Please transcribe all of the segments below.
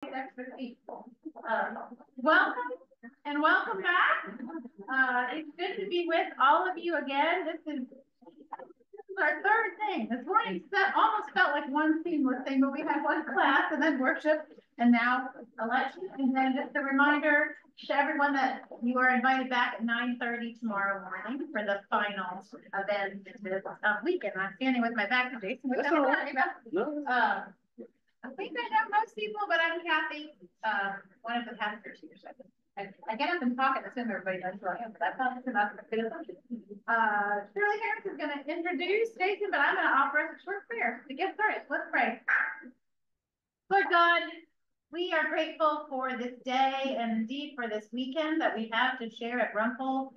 Expertise. Welcome and welcome back. It's good to be with all of you again. This is our third thing. This morning almost felt like one seamless thing, but we had one class and then worship and now election. And then just a reminder to everyone that you are invited back at 9:30 tomorrow morning for the final event this weekend. I'm standing with my back to Jason, which I'm sorry about. I think I know most people, but I'm Kathy, one of the pastors here. So I get up and talk and assume everybody knows who I am, but I thought it's not a good assumption. Shirley Harris is going to introduce Jason, but I'm going to offer us a short prayer to get started. Let's pray. Lord God, we are grateful for this day and indeed for this weekend that we have to share at Rumpel.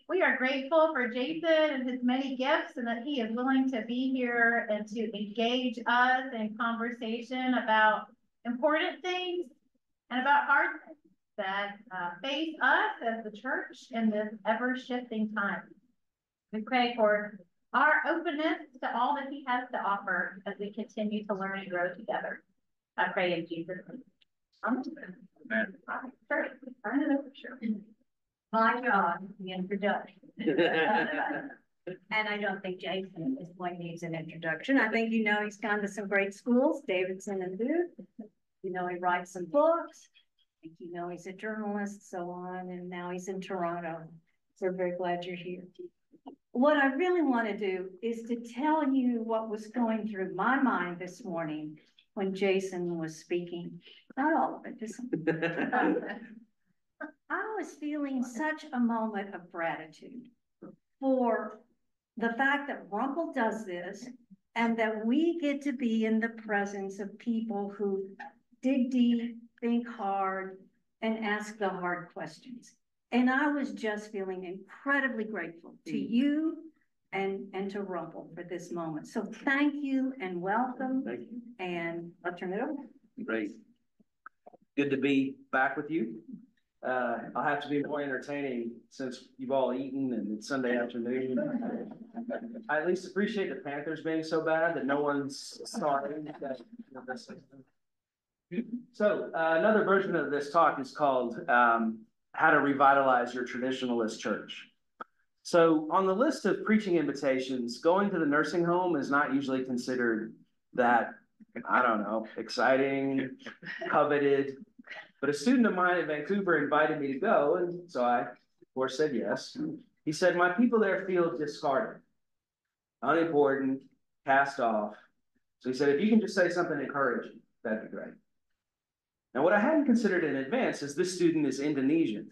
We are grateful for Jason and his many gifts and that he is willing to be here and to engage us in conversation about important things and about hard things that face us as the church in this ever-shifting time. We pray for our openness to all that he has to offer as we continue to learn and grow together. I pray in Jesus' name. Amen. Sure. Turn it over, sure. My job is the introduction. And I don't think Jason at this point needs an introduction. I think you know he's gone to some great schools, Davidson and Booth. You know he writes some books. I think you know he's a journalist, so on, and now he's in Toronto. So we're very glad you're here. What I really want to do is to tell you what was going through my mind this morning when Jason was speaking. Not all of it, just I was feeling such a moment of gratitude for the fact that Rumpel does this and that we get to be in the presence of people who dig deep, think hard, and ask the hard questions. And I was just feeling incredibly grateful to you and to Rumpel for this moment. So thank you and welcome. Thank you. And I'll turn it over. Great. Good to be back with you. I'll have to be more entertaining since you've all eaten and it's Sunday afternoon. I at least appreciate the Panthers being so bad that no one's sorry. So another version of this talk is called How to Revitalize Your Traditionalist Church. So on the list of preaching invitations, going to the nursing home is not usually considered that, I don't know, exciting, coveted. But a student of mine at Vancouver invited me to go, and so I, of course, said yes. He said, my people there feel discarded, unimportant, cast off. So he said, if you can just say something encouraging, that'd be great. Now, what I hadn't considered in advance is this student is Indonesian.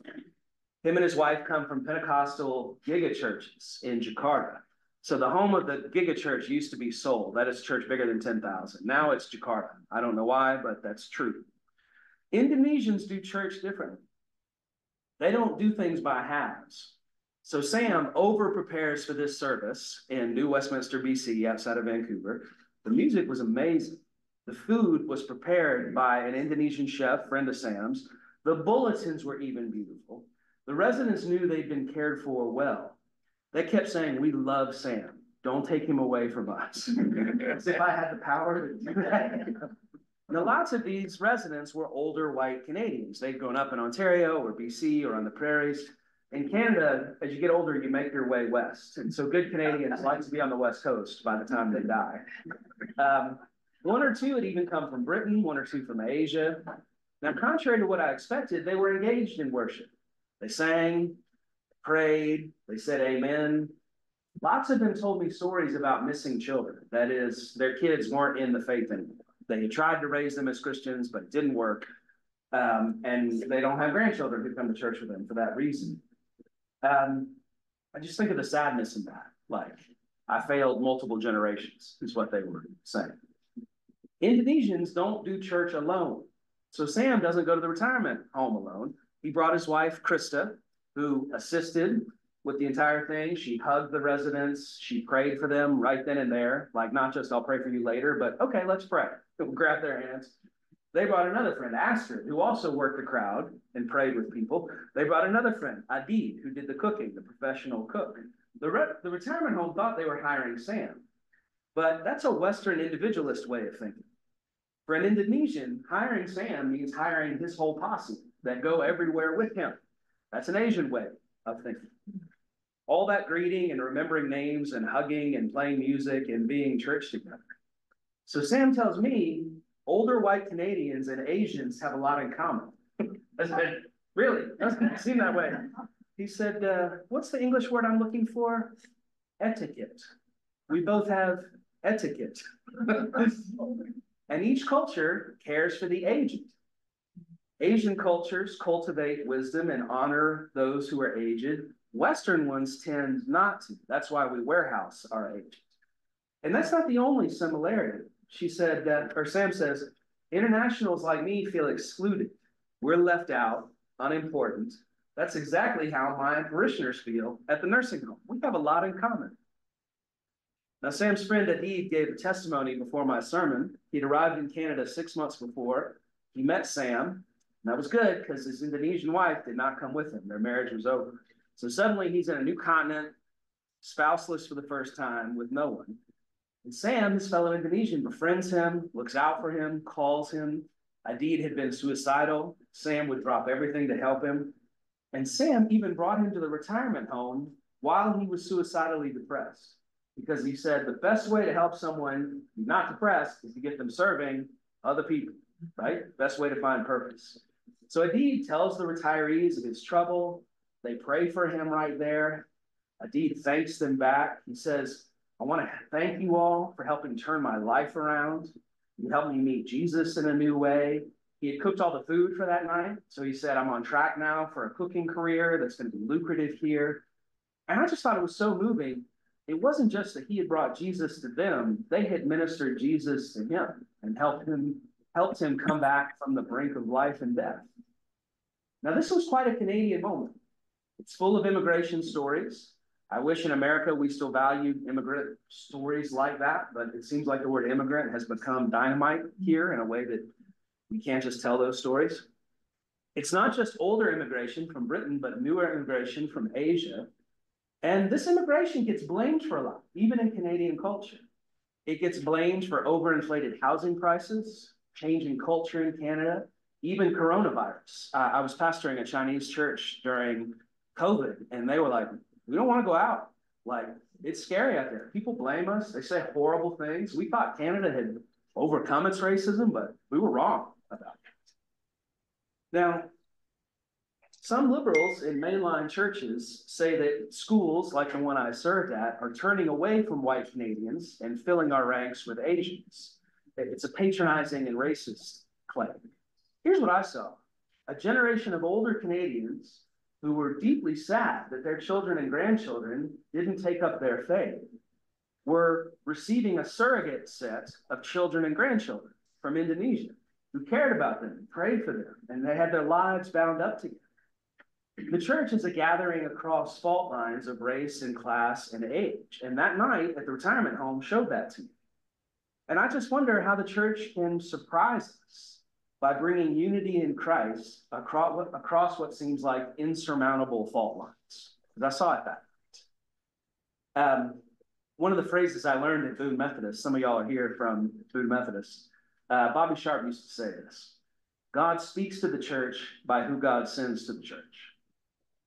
Him and his wife come from Pentecostal giga churches in Jakarta. So the home of the giga church used to be Seoul. That is a church bigger than 10,000. Now it's Jakarta. I don't know why, but that's true. Indonesians do church differently. They don't do things by halves. So Sam over-prepares for this service in New Westminster, BC, outside of Vancouver. The music was amazing. The food was prepared by an Indonesian chef, friend of Sam's. The bulletins were even beautiful. The residents knew they'd been cared for well. They kept saying, we love Sam. Don't take him away from us. As if I had the power to do that. Now, lots of these residents were older white Canadians. They'd grown up in Ontario or BC or on the prairies. In Canada, as you get older, you make your way west. And so good Canadians like to be on the West Coast by the time they die. One or two had even come from Britain, one or two from Asia. Now, contrary to what I expected, they were engaged in worship. They sang, prayed, they said amen. Lots of them told me stories about missing children. That is, their kids weren't in the faith anymore. They had tried to raise them as Christians, but it didn't work. And they don't have grandchildren who come to church with them for that reason. I just think of the sadness in that. Like, I failed multiple generations, is what they were saying. Indonesians don't do church alone. So Sam doesn't go to the retirement home alone. He brought his wife, Krista, who assisted with the entire thing. She hugged the residents. She prayed for them right then and there. Like, not just, I'll pray for you later, but okay, let's pray. We'll grab their hands. They brought another friend, Astrid, who also worked the crowd and prayed with people. They brought another friend, Adid, who did the cooking, the professional cook. The retirement home thought they were hiring Sam, but that's a Western individualist way of thinking. For an Indonesian, hiring Sam means hiring his whole posse that go everywhere with him. That's an Asian way of thinking. All that greeting and remembering names and hugging and playing music and being church together. So Sam tells me older white Canadians and Asians have a lot in common. I said, really? It doesn't seem that way. He said, what's the English word I'm looking for? Etiquette. We both have etiquette. And each culture cares for the aged. Asian cultures cultivate wisdom and honor those who are aged. Western ones tend not to. That's why we warehouse our aged. And that's not the only similarity. She said that, or Sam says, internationals like me feel excluded. We're left out, unimportant. That's exactly how my parishioners feel at the nursing home. We have a lot in common. Now, Sam's friend Adid gave a testimony before my sermon. He'd arrived in Canada 6 months before. He met Sam, and that was good because his Indonesian wife did not come with him. Their marriage was over. So suddenly he's in a new continent, spouseless for the first time with no one. And Sam, his fellow Indonesian, befriends him, looks out for him, calls him. Adid had been suicidal. Sam would drop everything to help him. And Sam even brought him to the retirement home while he was suicidally depressed. Because he said the best way to help someone not depressed is to get them serving other people, right? Best way to find purpose. So Adid tells the retirees of his trouble. They pray for him right there. Adid thanks them back. He says, I want to thank you all for helping turn my life around. You helped me meet Jesus in a new way. He had cooked all the food for that night. So he said, I'm on track now for a cooking career that's going to be lucrative here. And I just thought it was so moving. It wasn't just that he had brought Jesus to them. They had ministered Jesus to him and helped him come back from the brink of life and death. Now, this was quite a Canadian moment. It's full of immigration stories. I wish in America we still valued immigrant stories like that, but it seems like the word immigrant has become dynamite here in a way that we can't just tell those stories. It's not just older immigration from Britain, but newer immigration from Asia. And this immigration gets blamed for a lot, even in Canadian culture. It gets blamed for overinflated housing prices, changing culture in Canada, even coronavirus. I was pastoring a Chinese church during COVID, and they were like, we don't want to go out. Like, it's scary out there. People blame us. They say horrible things. We thought Canada had overcome its racism, but we were wrong about it. Now, some liberals in mainline churches say that schools, like the one I served at, are turning away from white Canadians and filling our ranks with Asians. It's a patronizing and racist claim. Here's what I saw. A generation of older Canadians who were deeply sad that their children and grandchildren didn't take up their faith were receiving a surrogate set of children and grandchildren from Indonesia who cared about them and prayed for them, and they had their lives bound up together. The church is a gathering across fault lines of race and class and age. And that night at the retirement home showed that to me. And I just wonder how the church can surprise us by bringing unity in Christ across what seems like insurmountable fault lines. Because I saw it that night. One of the phrases I learned at Boone Methodist, some of y'all are here from Boone Methodist, Bobby Sharp used to say this: God speaks to the church by who God sends to the church.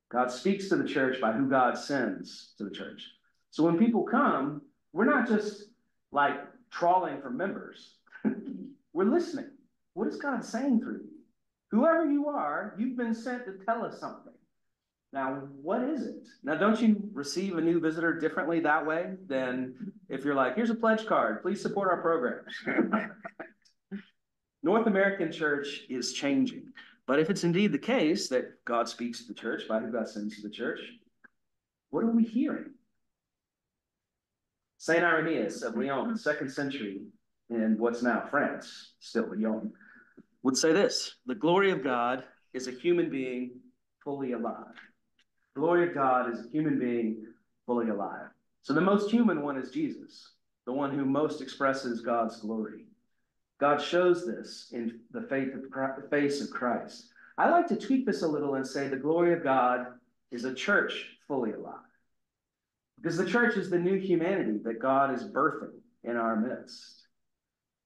God speaks to the church by who God sends to the church. So when people come, we're not just like trawling for members. We're listening. What is God saying through you? Whoever you are, you've been sent to tell us something. Now, what is it? Now, don't you receive a new visitor differently that way than if you're like, here's a pledge card, please support our programs. North American church is changing. But if it's indeed the case that God speaks to the church by who God sends to the church, what are we hearing? St. Irenaeus of Lyon, 2nd century in what's now France, still Lyon, would say this: the glory of God is a human being fully alive. The glory of God is a human being fully alive. So the most human one is Jesus, the one who most expresses God's glory. God shows this in the face of Christ. I like to tweak this a little and say the glory of God is a church fully alive. Because the church is the new humanity that God is birthing in our midst.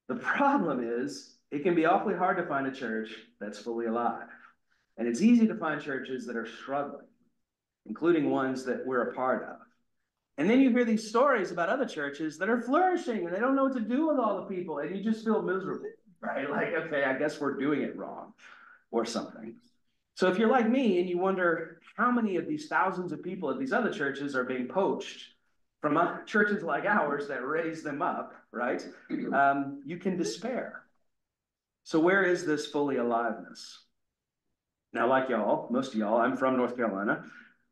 The problem is it can be awfully hard to find a church that's fully alive. And it's easy to find churches that are struggling, including ones that we're a part of. And then you hear these stories about other churches that are flourishing and they don't know what to do with all the people, and you just feel miserable, right? Like, okay, I guess we're doing it wrong or something. So if you're like me and you wonder how many of these thousands of people at these other churches are being poached from churches like ours that raise them up, right? You can despair. So where is this fully aliveness? Now, like y'all, most of y'all, I'm from North Carolina.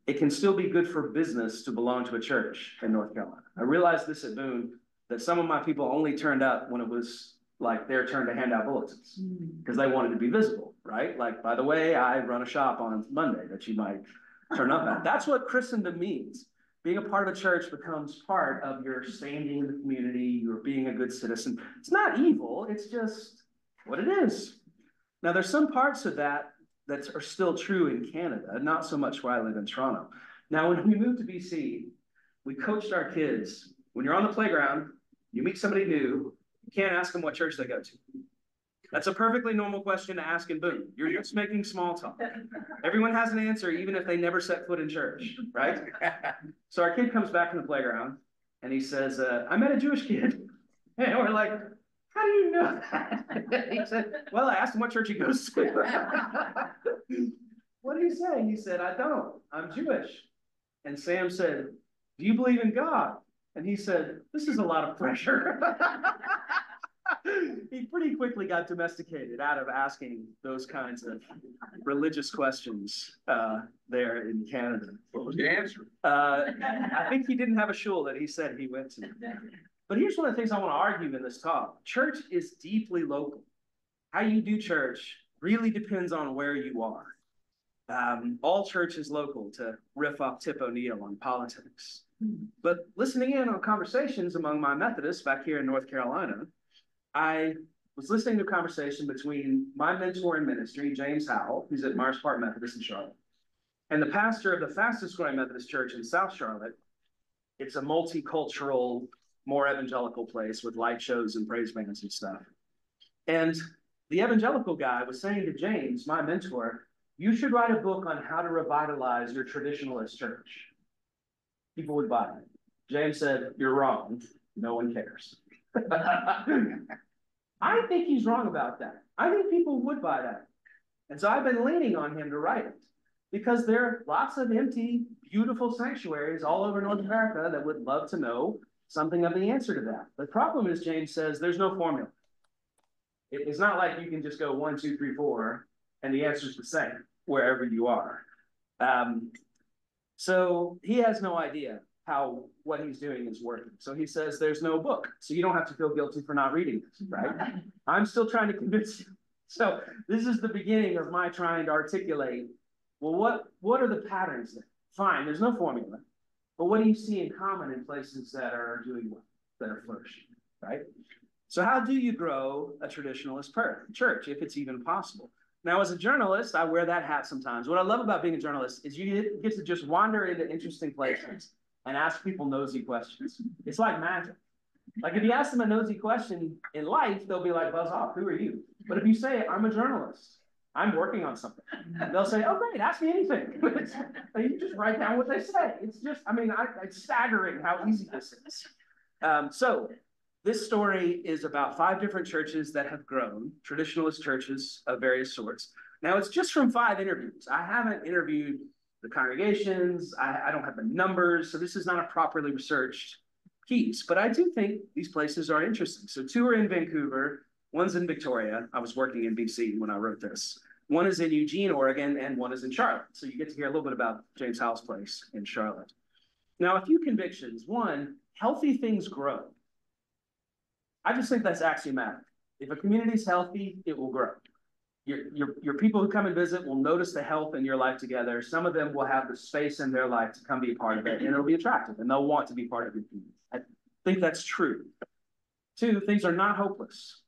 It can still be good for business to belong to a church in North Carolina. I realized this at Boone, that some of my people only turned up when it was like their turn to hand out bulletins because they wanted to be visible, right? Like, by the way, I run a shop on Monday that you might turn up at. That's what Christendom means. Being a part of a church becomes part of your standing in the community, you're being a good citizen. It's not evil, it's just what it is. Now, there's some parts of that are still true in Canada, not so much where I live in Toronto. Now, when we moved to BC, we coached our kids. When you're on the playground, you meet somebody new, you can't ask them what church they go to. That's a perfectly normal question to ask in Boone. You're just making small talk. Everyone has an answer, even if they never set foot in church, right? So our kid comes back from the playground, and he says, I met a Jewish kid. And we're like, how do you know that? He said, well, I asked him what church he goes to. What did he say? He said, I don't. I'm Jewish. And Sam said, do you believe in God? And he said, this is a lot of pressure. He pretty quickly got domesticated out of asking those kinds of religious questions there in Canada. What was the answer? I think he didn't have a shul that he said he went to. But here's one of the things I want to argue in this talk. Church is deeply local. How you do church really depends on where you are. All church is local, to riff off Tip O'Neill on politics. But listening in on conversations among my Methodists back here in North Carolina, I was listening to a conversation between my mentor in ministry, James Howell, who's at Myers Park Methodist in Charlotte, and the pastor of the fastest growing Methodist church in South Charlotte. It's a multicultural, more evangelical place with light shows and praise bands and stuff. And the evangelical guy was saying to James, my mentor, you should write a book on how to revitalize your traditionalist church. People would buy it. James said, you're wrong. No one cares. I think he's wrong about that. I think people would buy that. And so I've been leaning on him to write it because there are lots of empty, beautiful sanctuaries all over North America that would love to know something of the answer to that. The problem is, James says, there's no formula. It's not like you can just go 1, 2, 3, 4, and the answer's the same wherever you are. So he has no idea how what he's doing is working. So he says there's no book. So you don't have to feel guilty for not reading this, right? I'm still trying to convince you. So this is the beginning of my trying to articulate, well, what are the patterns there? Fine, there's no formula. But what do you see in common in places that are doing well, that are flourishing, right? So how do you grow a traditionalist church, if it's even possible? Now, as a journalist, I wear that hat sometimes. What I love about being a journalist is you get to just wander into interesting places and ask people nosy questions. It's like magic. Like if you ask them a nosy question in life, they'll be like, buzz off, who are you? But if you say, I'm a journalist, I'm working on something, they'll say, oh, great, ask me anything. You just write down what they say. It's just, it's staggering how easy this is. So this story is about 5 different churches that have grown, traditionalist churches of various sorts. Now, it's just from 5 interviews. I haven't interviewed the congregations. I don't have the numbers. So this is not a properly researched piece. But I do think these places are interesting. So 2 are in Vancouver. 1's in Victoria. I was working in BC when I wrote this. 1 is in Eugene, Oregon, and 1 is in Charlotte. So you get to hear a little bit about James Howell's place in Charlotte. Now, a few convictions. 1, healthy things grow. I just think that's axiomatic. If a community is healthy, it will grow. Your people who come and visit will notice the health in your life together. Some of them will have the space in their life to come be a part of it, and it'll be attractive, and they'll want to be part of your community. I think that's true. 2, things are not hopeless.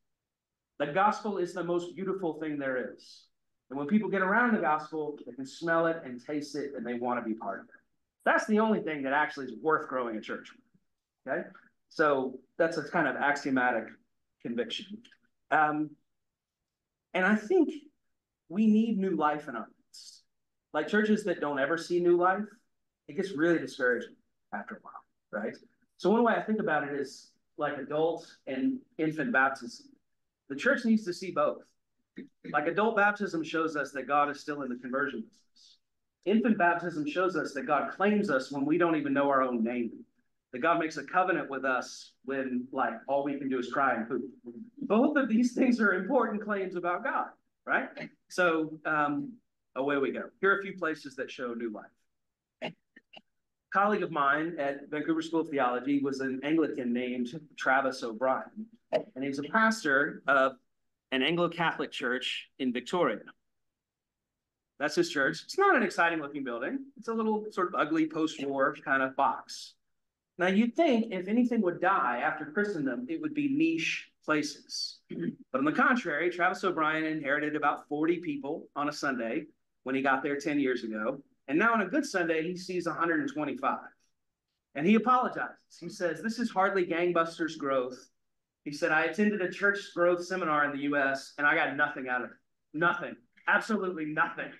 The gospel is the most beautiful thing there is. And when people get around the gospel, they can smell it and taste it, and they want to be part of it. That's the only thing that actually is worth growing a church with, okay? So that's a kind of axiomatic conviction. And I think we need new life in our midst. Like churches that don't ever see new life, it gets really discouraging after a while, right? So one way I think about it is like adult and infant baptism. The church needs to see both. Like adult baptism shows us that God is still in the conversion business. Infant baptism shows us that God claims us when we don't even know our own name. That God makes a covenant with us when like all we can do is cry and poop. Both of these things are important claims about God, right? So away we go. Here are a few places that show new life. A colleague of mine at Vancouver School of Theology was an Anglican named Travis O'Brien, and he was a pastor of an Anglo-Catholic church in Victoria. That's his church. It's not an exciting looking building. It's a little sort of ugly post-war kind of box. Now you'd think if anything would die after Christendom, it would be niche places. But on the contrary, Travis O'Brien inherited about 40 people on a Sunday when he got there 10 years ago. And now on a good Sunday, he sees 125. And he apologizes. He says, this is hardly gangbusters growth. He said, I attended a church growth seminar in the US and I got nothing out of it. Nothing. Absolutely nothing.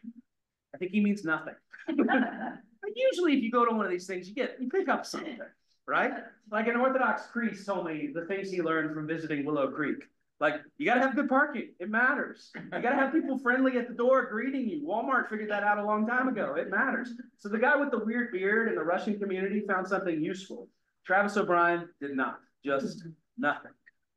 I think he means nothing. Usually if you go to one of these things, you pick up something, right? Like an Orthodox priest told me the things he learned from visiting Willow Creek. Like, you got to have good parking. It matters. You got to have people friendly at the door greeting you. Walmart figured that out a long time ago. It matters. So the guy with the weird beard in the Russian community found something useful. Travis O'Brien did not. Just nothing.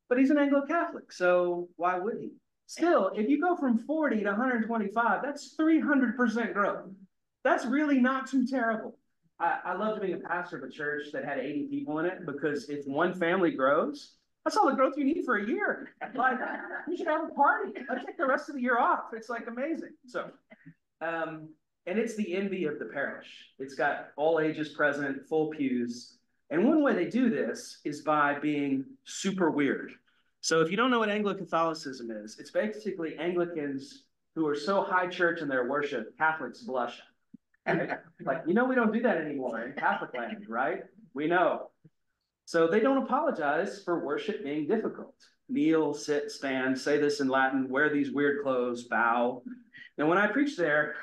But he's an Anglo-Catholic, so why would he? Still, if you go from 40 to 125, that's 300% growth. That's really not too terrible. I loved being a pastor of a church that had 80 people in it, because if one family grows, that's all the growth you need for a year. Like, you should have a party. Let's take the rest of the year off. It's like amazing. So, and it's the envy of the parish. It's got all ages present, full pews. And one way they do this is by being super weird. So if you don't know what Anglo-Catholicism is, it's basically Anglicans who are so high church in their worship, Catholics blush. Like, we don't do that anymore in Catholic land, right? We know. So they don't apologize for worship being difficult. Kneel, sit, stand, say this in Latin, wear these weird clothes, bow. And when I preach there,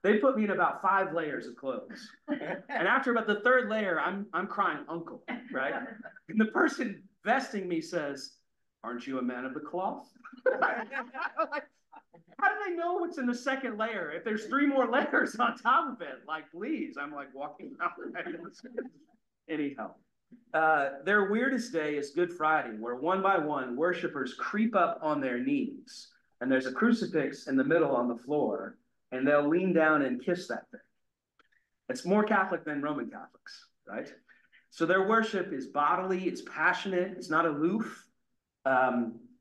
they put me in about 5 layers of clothes. And after about the 3rd layer, I'm crying uncle, right? And the person vesting me says, aren't you a man of the cloth? How do they know what's in the 2nd layer if there's 3 more layers on top of it? Like, please, I'm like walking around. Anyhow, their weirdest day is Good Friday, where one by one worshipers creep up on their knees, and there's a crucifix in the middle on the floor, and they'll lean down and kiss that thing. It's more Catholic than Roman Catholics, right? So their worship is bodily, it's passionate, it's not aloof.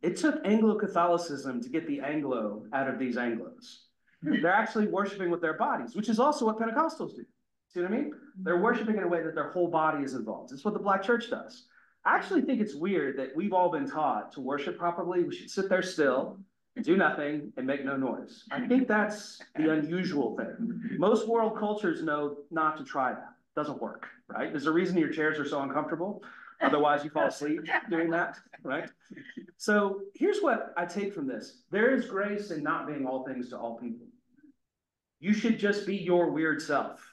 It took Anglo-Catholicism to get the Anglo out of these Anglos. They're actually worshiping with their bodies, which is also what Pentecostals do. See what I mean? They're worshiping in a way that their whole body is involved. It's what the Black church does. I actually think it's weird that we've all been taught to worship properly. We should sit there still, do nothing, and make no noise. I think that's the unusual thing. Most world cultures know not to try that. It doesn't work, right? There's a reason your chairs are so uncomfortable. Otherwise, you fall asleep doing that, right? So here's what I take from this. There is grace in not being all things to all people. You should just be your weird self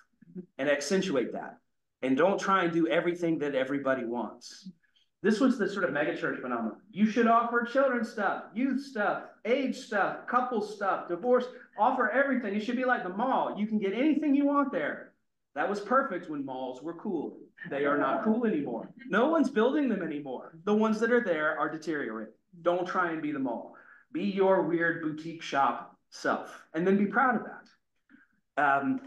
and accentuate that. And don't try and do everything that everybody wants. This was the sort of megachurch phenomenon. You should offer children's stuff, youth stuff, age stuff, couple stuff, divorce, offer everything. It should be like the mall. You can get anything you want there. That was perfect when malls were cool. They are not cool anymore. No one's building them anymore. The ones that are there are deteriorating. Don't try and be the mall. Be your weird boutique shop self, and then be proud of that.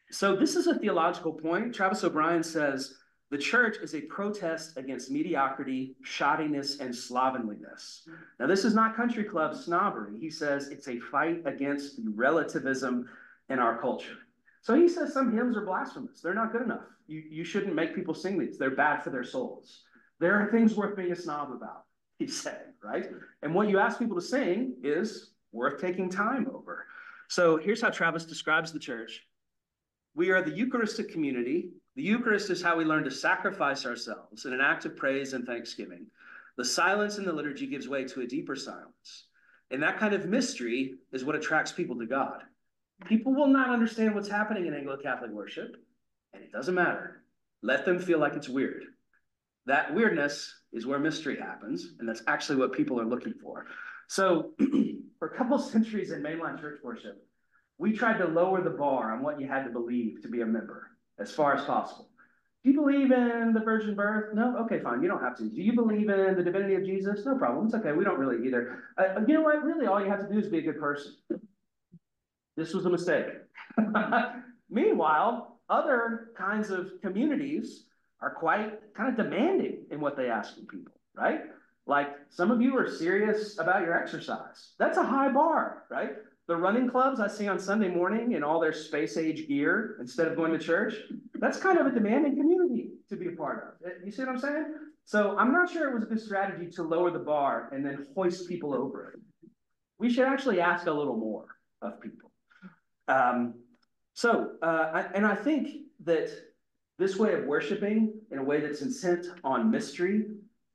So this is a theological point. Travis O'Brien says, the church is a protest against mediocrity, shoddiness, and slovenliness. Now, this is not country club snobbery. He says it's a fight against the relativism in our culture. So he says some hymns are blasphemous. They're not good enough. You shouldn't make people sing these. They're bad for their souls. There are things worth being a snob about, he's saying, right? And what you ask people to sing is worth taking time over. So here's how Travis describes the church. We are the Eucharistic community. The Eucharist is how we learn to sacrifice ourselves in an act of praise and thanksgiving. The silence in the liturgy gives way to a deeper silence. And that kind of mystery is what attracts people to God. People will not understand what's happening in Anglo-Catholic worship, and it doesn't matter. Let them feel like it's weird. That weirdness is where mystery happens, and that's actually what people are looking for. So for a couple centuries in mainline church worship, we tried to lower the bar on what you had to believe to be a member as far as possible. Do you believe in the virgin birth? No? Okay, fine. You don't have to. Do you believe in the divinity of Jesus? No problem. It's okay. We don't really either. You know what? Really, all you have to do is be a good person. This was a mistake. Meanwhile, other kinds of communities are quite kind of demanding in what they ask from people, right? Like some of you are serious about your exercise. That's a high bar, right? The running clubs I see on Sunday morning in all their space age gear instead of going to church, that's kind of a demanding community to be a part of. You see what I'm saying? So I'm not sure it was a good strategy to lower the bar and then hoist people over it. We should actually ask a little more of people. I think that this way of worshiping in a way that's intent on mystery,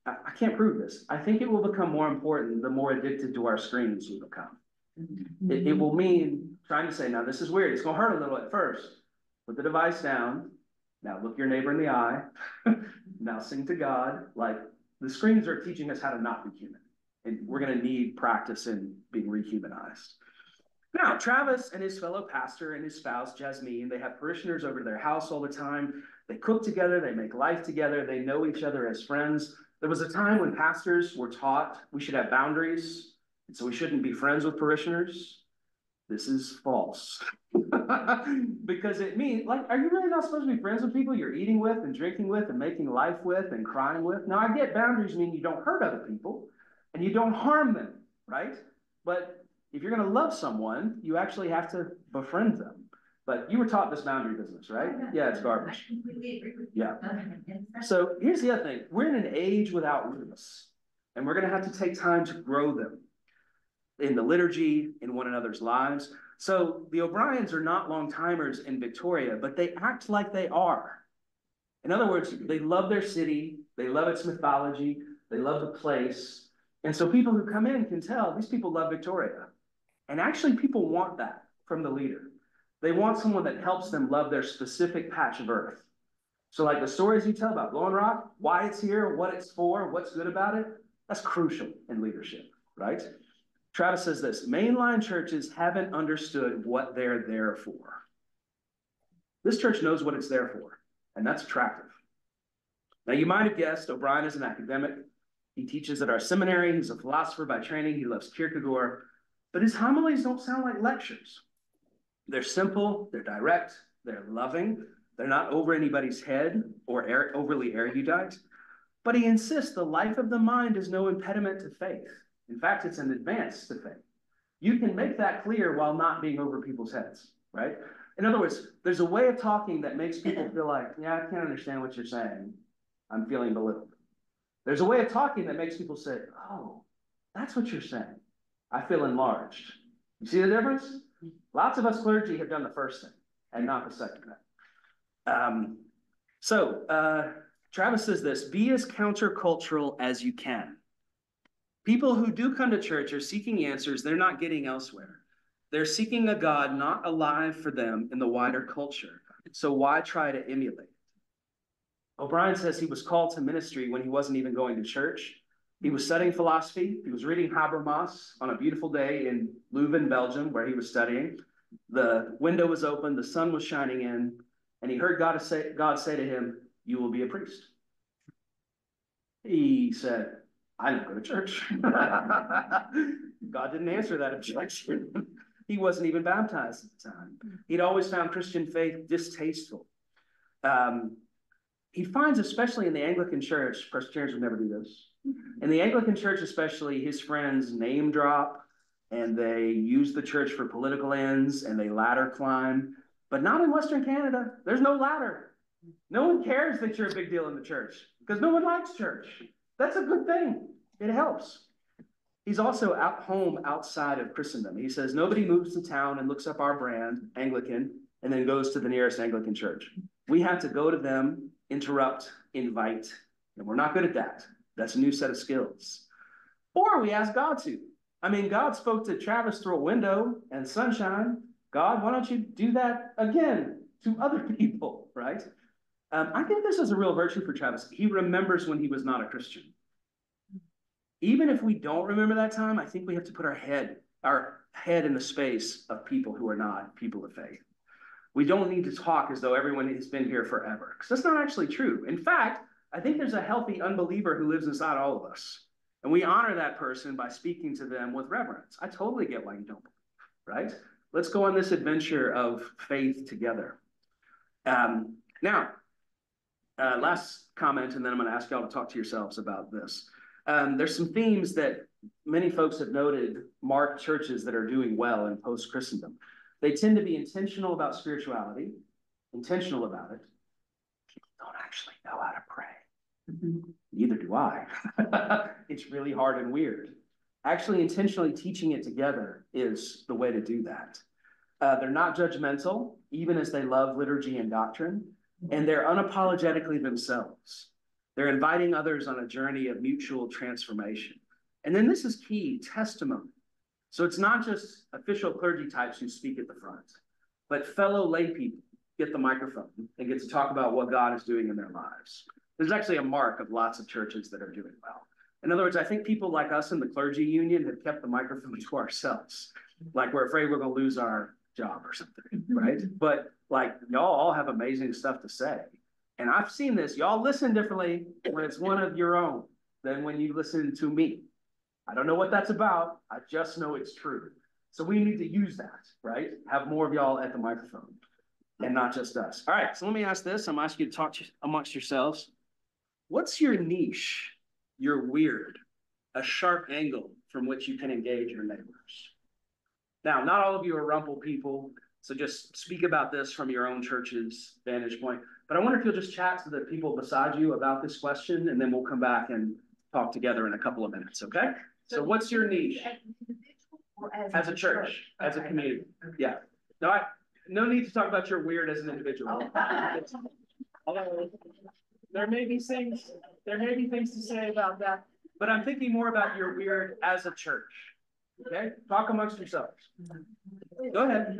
I can't prove this. I think it will become more important the more addicted to our screens we become. It will mean trying to say, now this is weird. It's going to hurt a little at first. Put the device down. Now look your neighbor in the eye. Now sing to God. Like the screens are teaching us how to not be human. And we're going to need practice in being rehumanized. Now, Travis and his fellow pastor and his spouse, Jasmine, they have parishioners over to their house all the time. They cook together. They make life together. They know each other as friends. There was a time when pastors were taught we should have boundaries. And so we shouldn't be friends with parishioners. This is false. Because it means, like, are you really not supposed to be friends with people you're eating with and drinking with and making life with and crying with? Now, I get boundaries mean you don't hurt other people and you don't harm them, right? But if you're going to love someone, you actually have to befriend them. But you were taught this boundary business, right? Yeah, it's garbage. I completely agree with you. Yeah. So here's the other thing. We're in an age without roots, and we're going to have to take time to grow them in the liturgy, in one another's lives. So the O'Briens are not long-timers in Victoria, but they act like they are. In other words, they love their city, they love its mythology, they love the place. And so people who come in can tell these people love Victoria. And actually people want that from the leader. They want someone that helps them love their specific patch of earth. So like the stories you tell about Blowing Rock, why it's here, what it's for, what's good about it, that's crucial in leadership, right? Travis says this, mainline churches haven't understood what they're there for. This church knows what it's there for, and that's attractive. Now, you might have guessed O'Brien is an academic. He teaches at our seminary. He's a philosopher by training. He loves Kierkegaard. But his homilies don't sound like lectures. They're simple, they're direct, they're loving. They're not over anybody's head or overly erudite. But he insists the life of the mind is no impediment to faith. In fact, it's an advance to faith. You can make that clear while not being over people's heads, right? In other words, there's a way of talking that makes people feel like, yeah, I can't understand what you're saying. I'm feeling belittled. There's a way of talking that makes people say, oh, that's what you're saying. I feel enlarged. You see the difference? Lots of us clergy have done the first thing and not the second thing. Travis says this, be as countercultural as you can. People who do come to church are seeking answers they're not getting elsewhere. They're seeking a God not alive for them in the wider culture. So why try to emulate? O'Brien says he was called to ministry when he wasn't even going to church. He was studying philosophy. He was reading Habermas on a beautiful day in Leuven, Belgium, where he was studying. The window was open, the sun was shining in, and he heard God say to him, you will be a priest. He said, I don't go to church. God didn't answer that objection. He wasn't even baptized at the time. He'd always found Christian faith distasteful. He finds, especially in the Anglican Church, Presbyterians would never do this. In the Anglican Church especially, his friends name drop, and they use the church for political ends, and they ladder climb. But not in Western Canada. There's no ladder. No one cares that you're a big deal in the church, because no one likes church. That's a good thing. It helps. He's also at home outside of Christendom. He says, nobody moves to town and looks up our brand, Anglican, and then goes to the nearest Anglican church. We have to go to them, interrupt, invite, and we're not good at that. That's a new set of skills. Or we ask God to. I mean, God spoke to Travis through a window and sunshine. God, why don't you do that again to other people, right? I think this is a real virtue for Travis. He remembers when he was not a Christian. Even if we don't remember that time, I think we have to put our head in the space of people who are not people of faith. We don't need to talk as though everyone has been here forever, because that's not actually true. In fact, I think there's a healthy unbeliever who lives inside all of us. And we honor that person by speaking to them with reverence. I totally get why you don't believe, right? Let's go on this adventure of faith together. Last comment, and then I'm going to ask y'all to talk to yourselves about this. There's some themes that many folks have noted mark churches that are doing well in post-Christendom. They tend to be intentional about spirituality, intentional about it. People don't actually know how to pray. Neither do I. It's really hard and weird. Actually, intentionally teaching it together is the way to do that. They're not judgmental, even as they love liturgy and doctrine, and they're unapologetically themselves. They're inviting others on a journey of mutual transformation. And then this is key, testimony. So it's not just official clergy types who speak at the front, but fellow lay people get the microphone and get to talk about what God is doing in their lives. There's actually a mark of lots of churches that are doing well. In other words, I think people like us in the clergy union have kept the microphone to ourselves. Like we're afraid we're going to lose our job or something, right? But like y'all all have amazing stuff to say. And I've seen this. Y'all listen differently when it's one of your own than when you listen to me. I don't know what that's about. I just know it's true. So we need to use that, right? Have more of y'all at the microphone and not just us. All right, so let me ask this. I'm asking you to talk amongst yourselves. What's your niche, your weird, a sharp angle from which you can engage your neighbors? Now, not all of you are Rumple people, so just speak about this from your own church's vantage point. But I wonder if you'll just chat to the people beside you about this question, and then we'll come back and talk together in a couple of minutes, okay? So what's your niche? As a church, as a community. Yeah. No need to talk about your weird as an individual. Although there may be things to say about that, but I'm thinking more about your weird as a church. Okay? Talk amongst yourselves. Go ahead.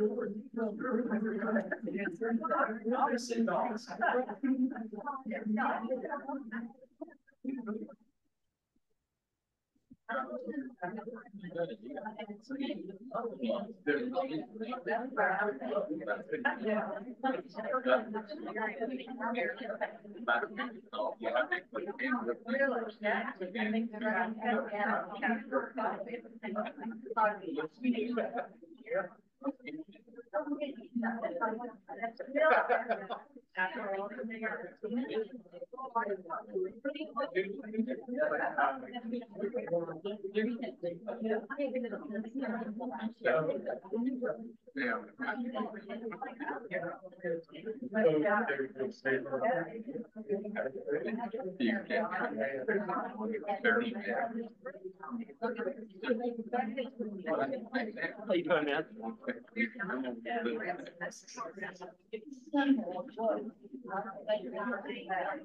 How you doing, man?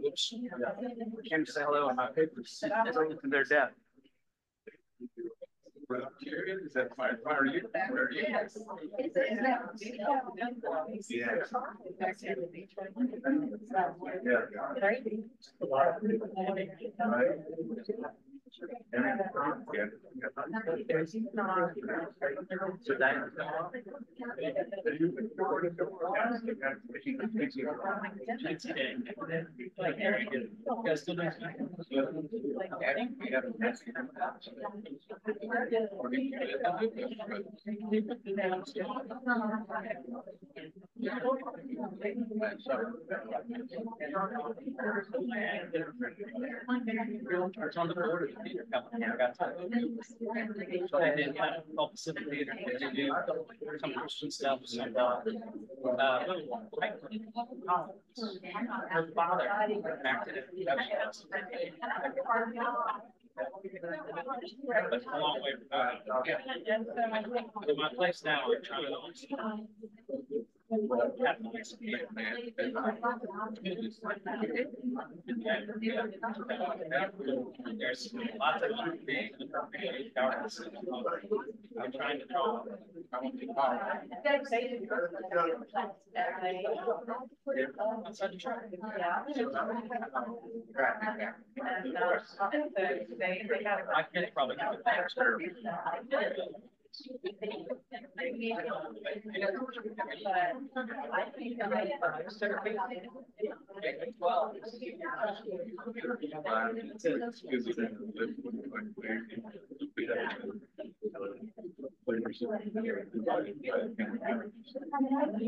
Oops. Can't say hello on my papers. They're deaf. Is that fine? Why are you? Where are you? It's on the board of the theater company. I got time. So they did kind of help Pacific Theater to do some Christian stuff. Her father acted in production. But a long way from my place now. I'm trying to There's lots of I'm trying to draw. I want to call. I can probably have it.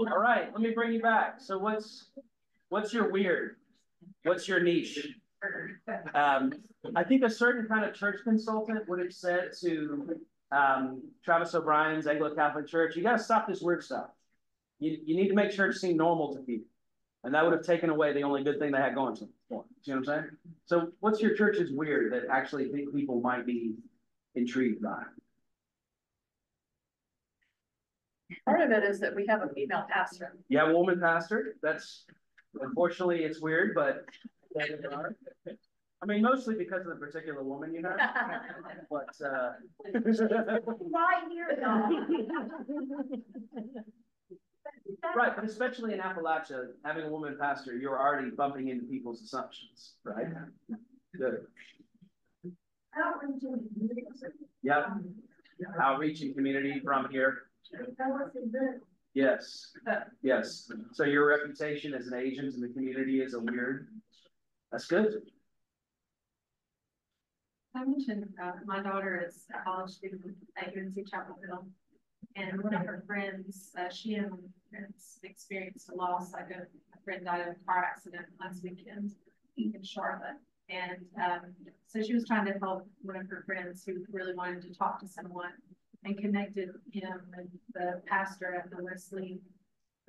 All right, let me bring you back. So what's your weird? What's your niche? I think a certain kind of church consultant would have said to Travis O'Brien's Anglo-Catholic Church, you got to stop this weird stuff. You need to make church seem normal to people. And that would have taken away the only good thing they had going for them. You know what I'm saying? So what's your church's weird that actually think people might be intrigued by? Part of it is that we have a female pastor. You have a woman pastor. That's, unfortunately, it's weird, but I mean, mostly because of the particular woman you have. But Right here, though. right, but especially in Appalachia, having a woman pastor, you're already bumping into people's assumptions, right? Good. Yeah. Outreach and community from here. Yes. Yes. So your reputation as an agent in the community is a weird. That's good. I mentioned my daughter is a college student at UNC Chapel Hill, and one of her friends, she and her friends experienced a loss. Like a friend died in a car accident last weekend in Charlotte, and so she was trying to help one of her friends who really wanted to talk to someone, and connected him with the pastor at the Wesley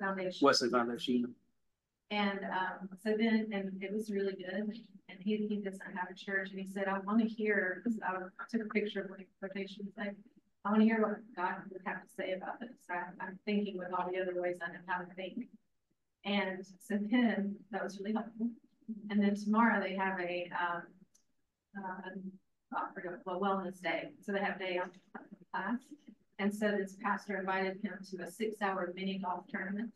Foundation. Wesley Foundation. And so then, and it was really good. And he doesn't have a church, and he said, I want to hear, because I took a picture of what quotation saying, I want to hear what God would have to say about this. I'm thinking with all the other ways I know how to think. And so then that was really helpful. And then tomorrow they have a wellness day. So they have day after class. And so this pastor invited him to a 6-hour mini golf tournament.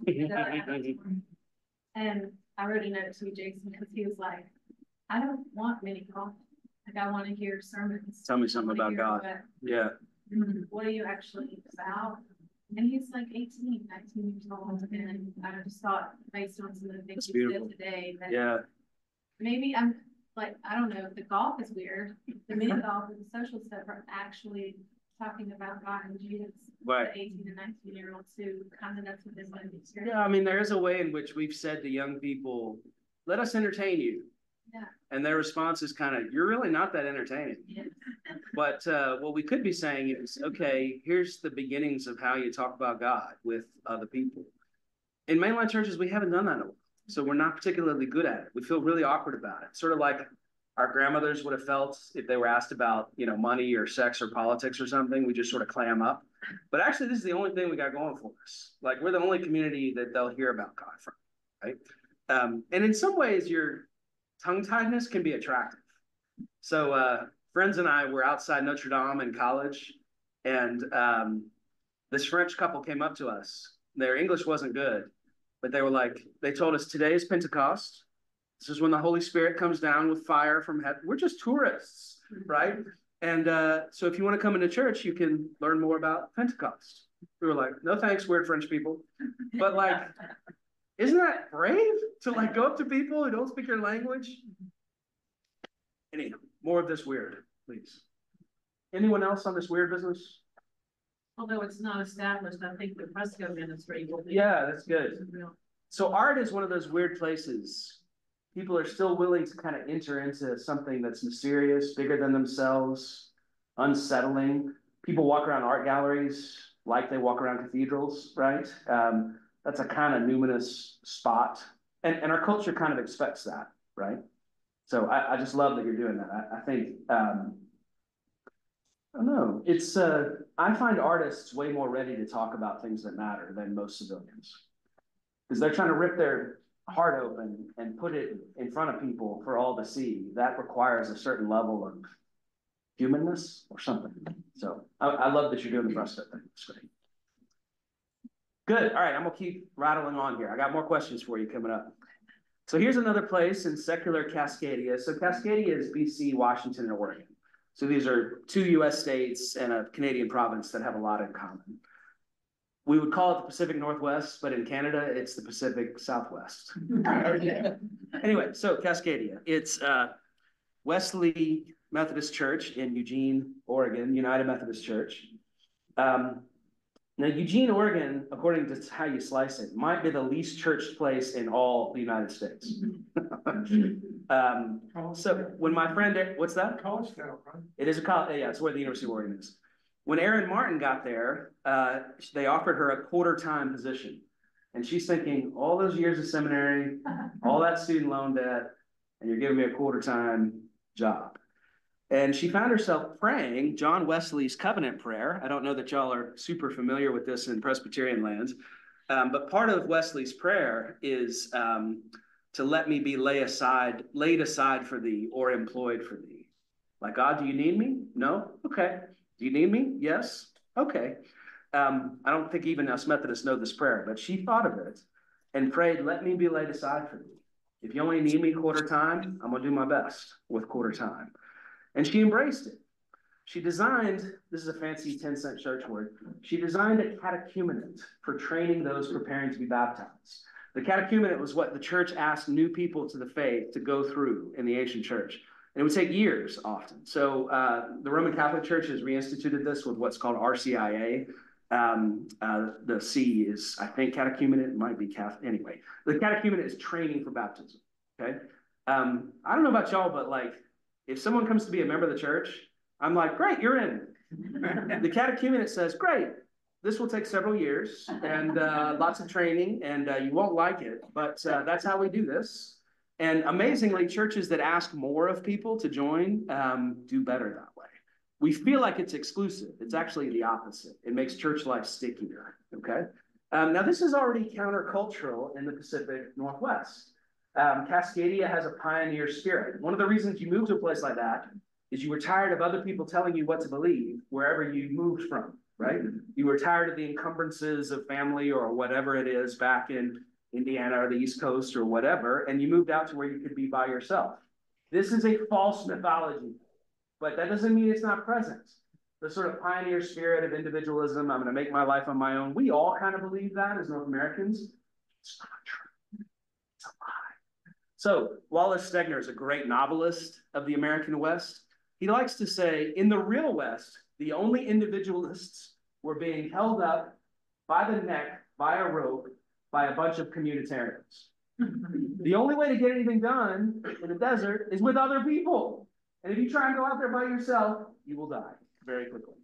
And I wrote a note to Jason because he was like, I don't want mini golf. Like, I want to hear sermons. Tell me something about God. Yeah. What are you actually about? And he's like 18, 19 years old. And I just thought, based on some of the things you said today, that yeah, maybe I'm like, I don't know, the golf is weird. The mini golf and the social stuff are actually talking about God and Jesus. right. The 18 and 19-year-olds who kind of, that's what this might be. Yeah, I mean, there is a way in which we've said to young people, let us entertain you. Yeah. And their response is kind of, you're really not that entertaining. Yeah. But what we could be saying is, okay, here's the beginnings of how you talk about God with other people. In mainline churches, we haven't done that in a while. So we're not particularly good at it. We feel really awkward about it. Sort of like our grandmothers would have felt if they were asked about, you know, money or sex or politics or something. We just sort of clam up. But actually, this is the only thing we got going for us. Like, we're the only community that they'll hear about God from, right? And in some ways, your tongue-tiedness can be attractive. So friends and I were outside Notre Dame in college, and this French couple came up to us. Their English wasn't good, but they were like, they told us, today is Pentecost. This is when the Holy Spirit comes down with fire from heaven. We're just tourists, right? And so if you want to come into church, you can learn more about Pentecost. We were like, no thanks, weird French people. But like, isn't that brave to like go up to people who don't speak your language? Anyhow, more of this weird, please. Anyone else on this weird business? Although it's not established, I think the Fresco ministry will be. Yeah, that's good. So art is one of those weird places. People are still willing to kind of enter into something that's mysterious, bigger than themselves, unsettling. People walk around art galleries like they walk around cathedrals, right? That's a kind of numinous spot. And our culture kind of expects that, right? So I just love that you're doing that. I think, I don't know, it's, I find artists way more ready to talk about things that matter than most civilians. because they're trying to rip their heart open and put it in front of people for all to see. That requires a certain level of humanness or something. So I love that you're doing the breastplate thing. It's great. Good. All right, I'm gonna keep rattling on here. I got more questions for you coming up. So here's another place in secular Cascadia. So Cascadia is BC, Washington, and Oregon. So these are 2 US states and a Canadian province that have a lot in common. We would call it the Pacific Northwest, but in Canada, it's the Pacific Southwest. Anyway, so Cascadia, it's Wesley Methodist Church in Eugene, Oregon, United Methodist Church. Now, Eugene, Oregon, according to how you slice it, might be the least churched place in all the United States. So when my friend, what's that? College town, right? It is a college, yeah, it's where the University of Oregon is. When Erin Martin got there, they offered her a quarter-time position. And she's thinking, all those years of seminary, all that student loan debt, and you're giving me a quarter-time job. And she found herself praying John Wesley's covenant prayer. I don't know that y'all are super familiar with this in Presbyterian lands, but part of Wesley's prayer is to let me be laid aside for thee or employed for thee. Like, God, do you need me? No? Okay. Do you need me? Yes? Okay. I don't think even us Methodists know this prayer, but she thought of it and prayed, let me be laid aside for thee. If you only need me quarter time, I'm going to do my best with quarter time. And she embraced it. She designed, this is a fancy 10-cent church word, she designed a catechumenate for training those preparing to be baptized. The catechumenate was what the church asked new people to the faith to go through in the ancient church. And it would take years often. So the Roman Catholic Church has reinstituted this with what's called RCIA. The C is, I think, catechumenate, it might be Catholic. Anyway, the catechumenate is training for baptism, okay? I don't know about y'all, but like, if someone comes to be a member of the church, I'm like, great, you're in. The catechumenate says, great, this will take several years and lots of training, and you won't like it, but that's how we do this. And amazingly, churches that ask more of people to join do better that way. We feel like it's exclusive. It's actually the opposite. It makes church life stickier, okay? Now, this is already countercultural in the Pacific Northwest. Cascadia has a pioneer spirit. One of the reasons you moved to a place like that is you were tired of other people telling you what to believe wherever you moved from, right? You were tired of the encumbrances of family or whatever it is back in Indiana or the East Coast or whatever, and you moved out to where you could be by yourself. This is a false mythology, but that doesn't mean it's not present. The sort of pioneer spirit of individualism, I'm going to make my life on my own. We all kind of believe that as North Americans. It's not true. It's a lie. So Wallace Stegner is a great novelist of the American West. He likes to say, in the real West, the only individualists were being held up by the neck, by a rope, by a bunch of communitarians. The only way to get anything done in the desert is with other people. And if you try and go out there by yourself, you will die very quickly.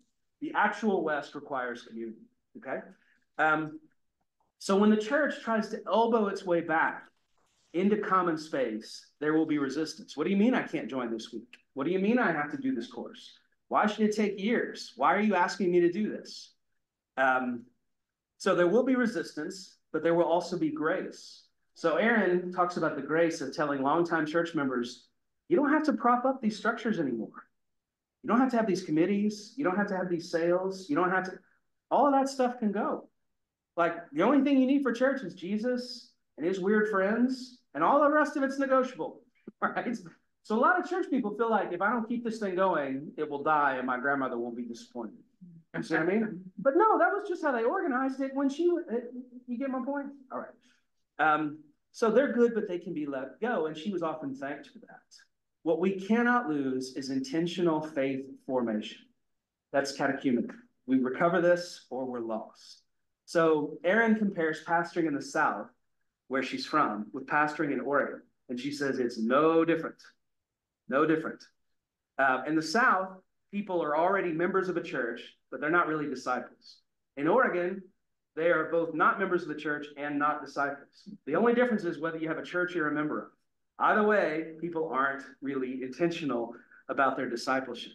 The actual West requires community, okay? So when the church tries to elbow its way back into common space, there will be resistance. What do you mean I can't join this week? What do you mean I have to do this course? Why should it take years? Why are you asking me to do this? So there will be resistance, but there will also be grace. So Erin talks about the grace of telling longtime church members, you don't have to prop up these structures anymore. You don't have to have these committees. You don't have to have these sales. You don't have to, all of that stuff can go. Like the only thing you need for church is Jesus and his weird friends, and all the rest of it's negotiable, right? So a lot of church people feel like if I don't keep this thing going, it will die and my grandmother will be disappointed. You see what I mean? But no, that was just how they organized it when you get my point? All right. So they're good, but they can be let go. And she was often thanked for that. What we cannot lose is intentional faith formation. That's catechumenate. We recover this or we're lost. So Erin compares pastoring in the South, where she's from, with pastoring in Oregon. And she says it's no different. No different. In the South, people are already members of a church, but they're not really disciples. In Oregon, they are both not members of the church and not disciples. The only difference is whether you have a church you're a member of. Either way, people aren't really intentional about their discipleship.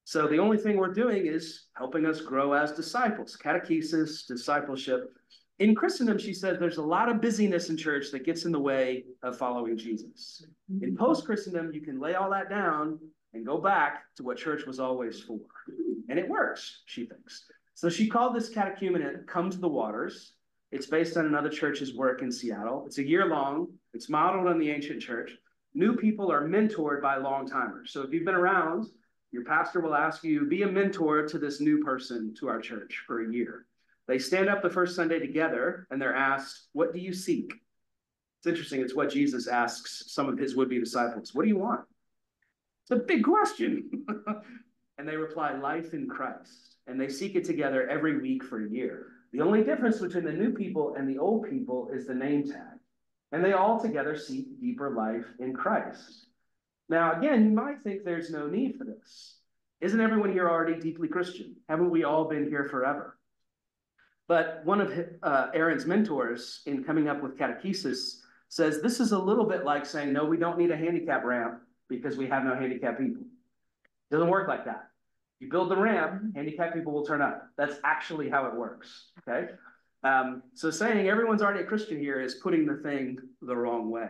So the only thing we're doing is helping us grow as disciples. Catechesis, discipleship. in Christendom, she said, there's a lot of busyness in church that gets in the way of following Jesus. In post-Christendom, you can lay all that down and go back to what church was always for. And it works, she thinks. So she called this catechumenate Come to the Waters. It's based on another church's work in Seattle. It's a year long. It's modeled on the ancient church. New people are mentored by long-timers. So if you've been around, your pastor will ask you, be a mentor to this new person to our church for a year. They stand up the first Sunday together and they're asked, what do you seek? It's interesting. It's what Jesus asks some of his would-be disciples. What do you want? It's a big question. And they reply, life in Christ. And they seek it together every week for a year. The only difference between the new people and the old people is the name tag. And they all together seek deeper life in Christ. Now, again, you might think there's no need for this. Isn't everyone here already deeply Christian? Haven't we all been here forever? But one of Aaron's mentors in coming up with catechesis says this is a little bit like saying, no, we don't need a handicap ramp because we have no handicapped people. It doesn't work like that. You build the ramp, handicapped people will turn up. That's actually how it works, okay? So saying everyone's already a Christian here is putting the thing the wrong way.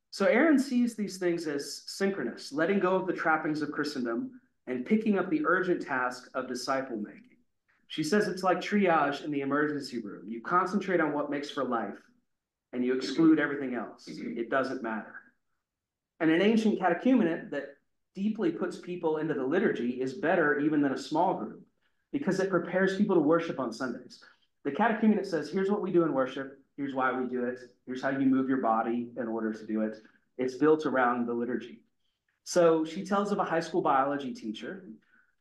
So Aaron sees these things as synchronous, letting go of the trappings of Christendom and picking up the urgent task of disciple making. She says it's like triage in the emergency room. You concentrate on what makes for life and you exclude everything else. It doesn't matter. And an ancient catechumenate that deeply puts people into the liturgy is better even than a small group because it prepares people to worship on Sundays. The catechumenate says, here's what we do in worship. Here's why we do it. Here's how you move your body in order to do it. It's built around the liturgy. So she tells of a high school biology teacher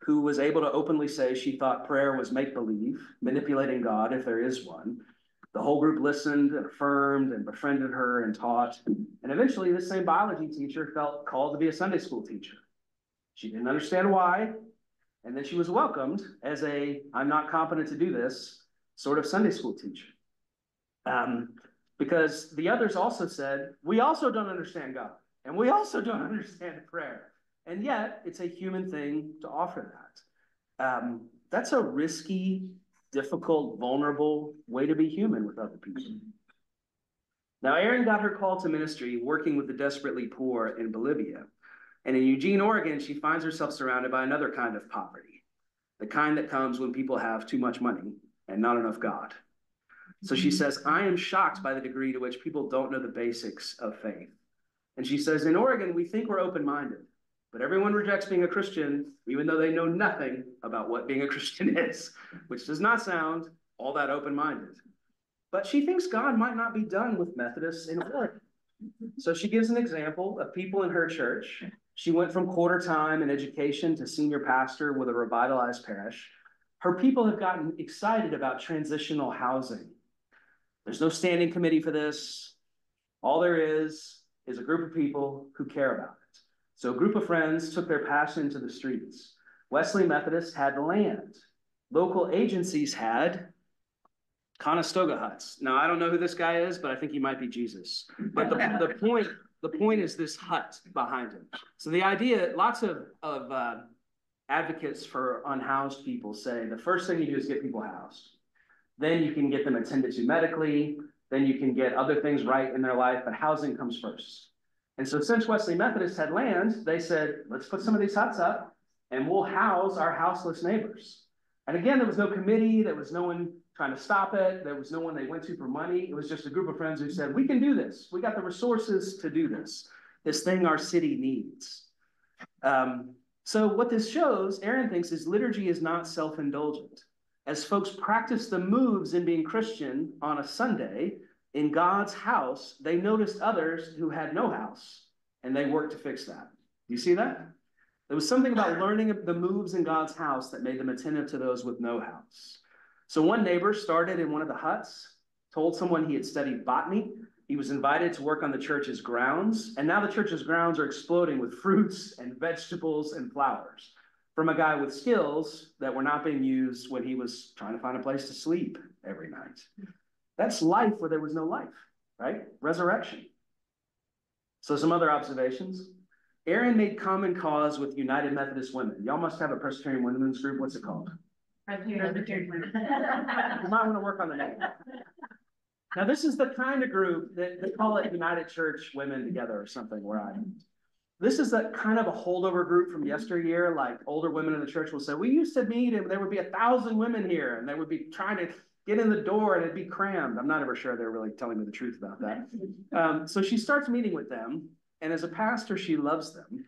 who was able to openly say she thought prayer was make-believe, manipulating God if there is one. The whole group listened and affirmed and befriended her and taught. And eventually this same biology teacher felt called to be a Sunday school teacher. She didn't understand why. And then she was welcomed as a, I'm not competent to do this, sort of Sunday school teacher. Because the others also said, we also don't understand God. And we also don't understand prayer. And yet, it's a human thing to offer that. That's a risky, difficult, vulnerable way to be human with other people. Now, Erin got her call to ministry working with the desperately poor in Bolivia. And in Eugene, Oregon, she finds herself surrounded by another kind of poverty, the kind that comes when people have too much money and not enough God. So she says, I am shocked by the degree to which people don't know the basics of faith. And she says, in Oregon, we think we're open-minded. But everyone rejects being a Christian, even though they know nothing about what being a Christian is, which does not sound all that open-minded. But she thinks God might not be done with Methodists in Oregon. So she gives an example of people in her church. She went from quarter time in education to senior pastor with a revitalized parish. Her people have gotten excited about transitional housing. There's no standing committee for this. All there is a group of people who care about it. So a group of friends took their passion to the streets. Wesley Methodist had land. Local agencies had Conestoga huts. Now, I don't know who this guy is, but I think he might be Jesus. But the point is this hut behind him. So the idea, lots of advocates for unhoused people say the first thing you do is get people housed. Then you can get them attended to medically. Then you can get other things right in their life, but housing comes first. And so since Wesley Methodist had land, they said, let's put some of these huts up and we'll house our houseless neighbors. And again, there was no committee. There was no one trying to stop it. There was no one they went to for money. It was just a group of friends who said, we can do this. We got the resources to do this thing our city needs. So what this shows, Erin thinks, is liturgy is not self-indulgent. As folks practice the moves in being Christian on a Sunday, in God's house, they noticed others who had no house, and they worked to fix that. Do you see that? There was something about learning the moves in God's house that made them attentive to those with no house. So one neighbor started in one of the huts, told someone he had studied botany. He was invited to work on the church's grounds, and now the church's grounds are exploding with fruits and vegetables and flowers from a guy with skills that were not being used when he was trying to find a place to sleep every night. That's life where there was no life, right? Resurrection. So some other observations. Erin made common cause with United Methodist Women. Y'all must have a Presbyterian women's group. What's it called? Presbyterian. You might want to work on the name. Now, this is the kind of group that they call it United Church Women Together or something where I am. This is a kind of a holdover group from yesteryear. Like older women in the church will say, we used to meet and there would be 1,000 women here and they would be trying to get in the door and it'd be crammed. I'm not ever sure they're really telling me the truth about that. So she starts meeting with them, and as a pastor, she loves them.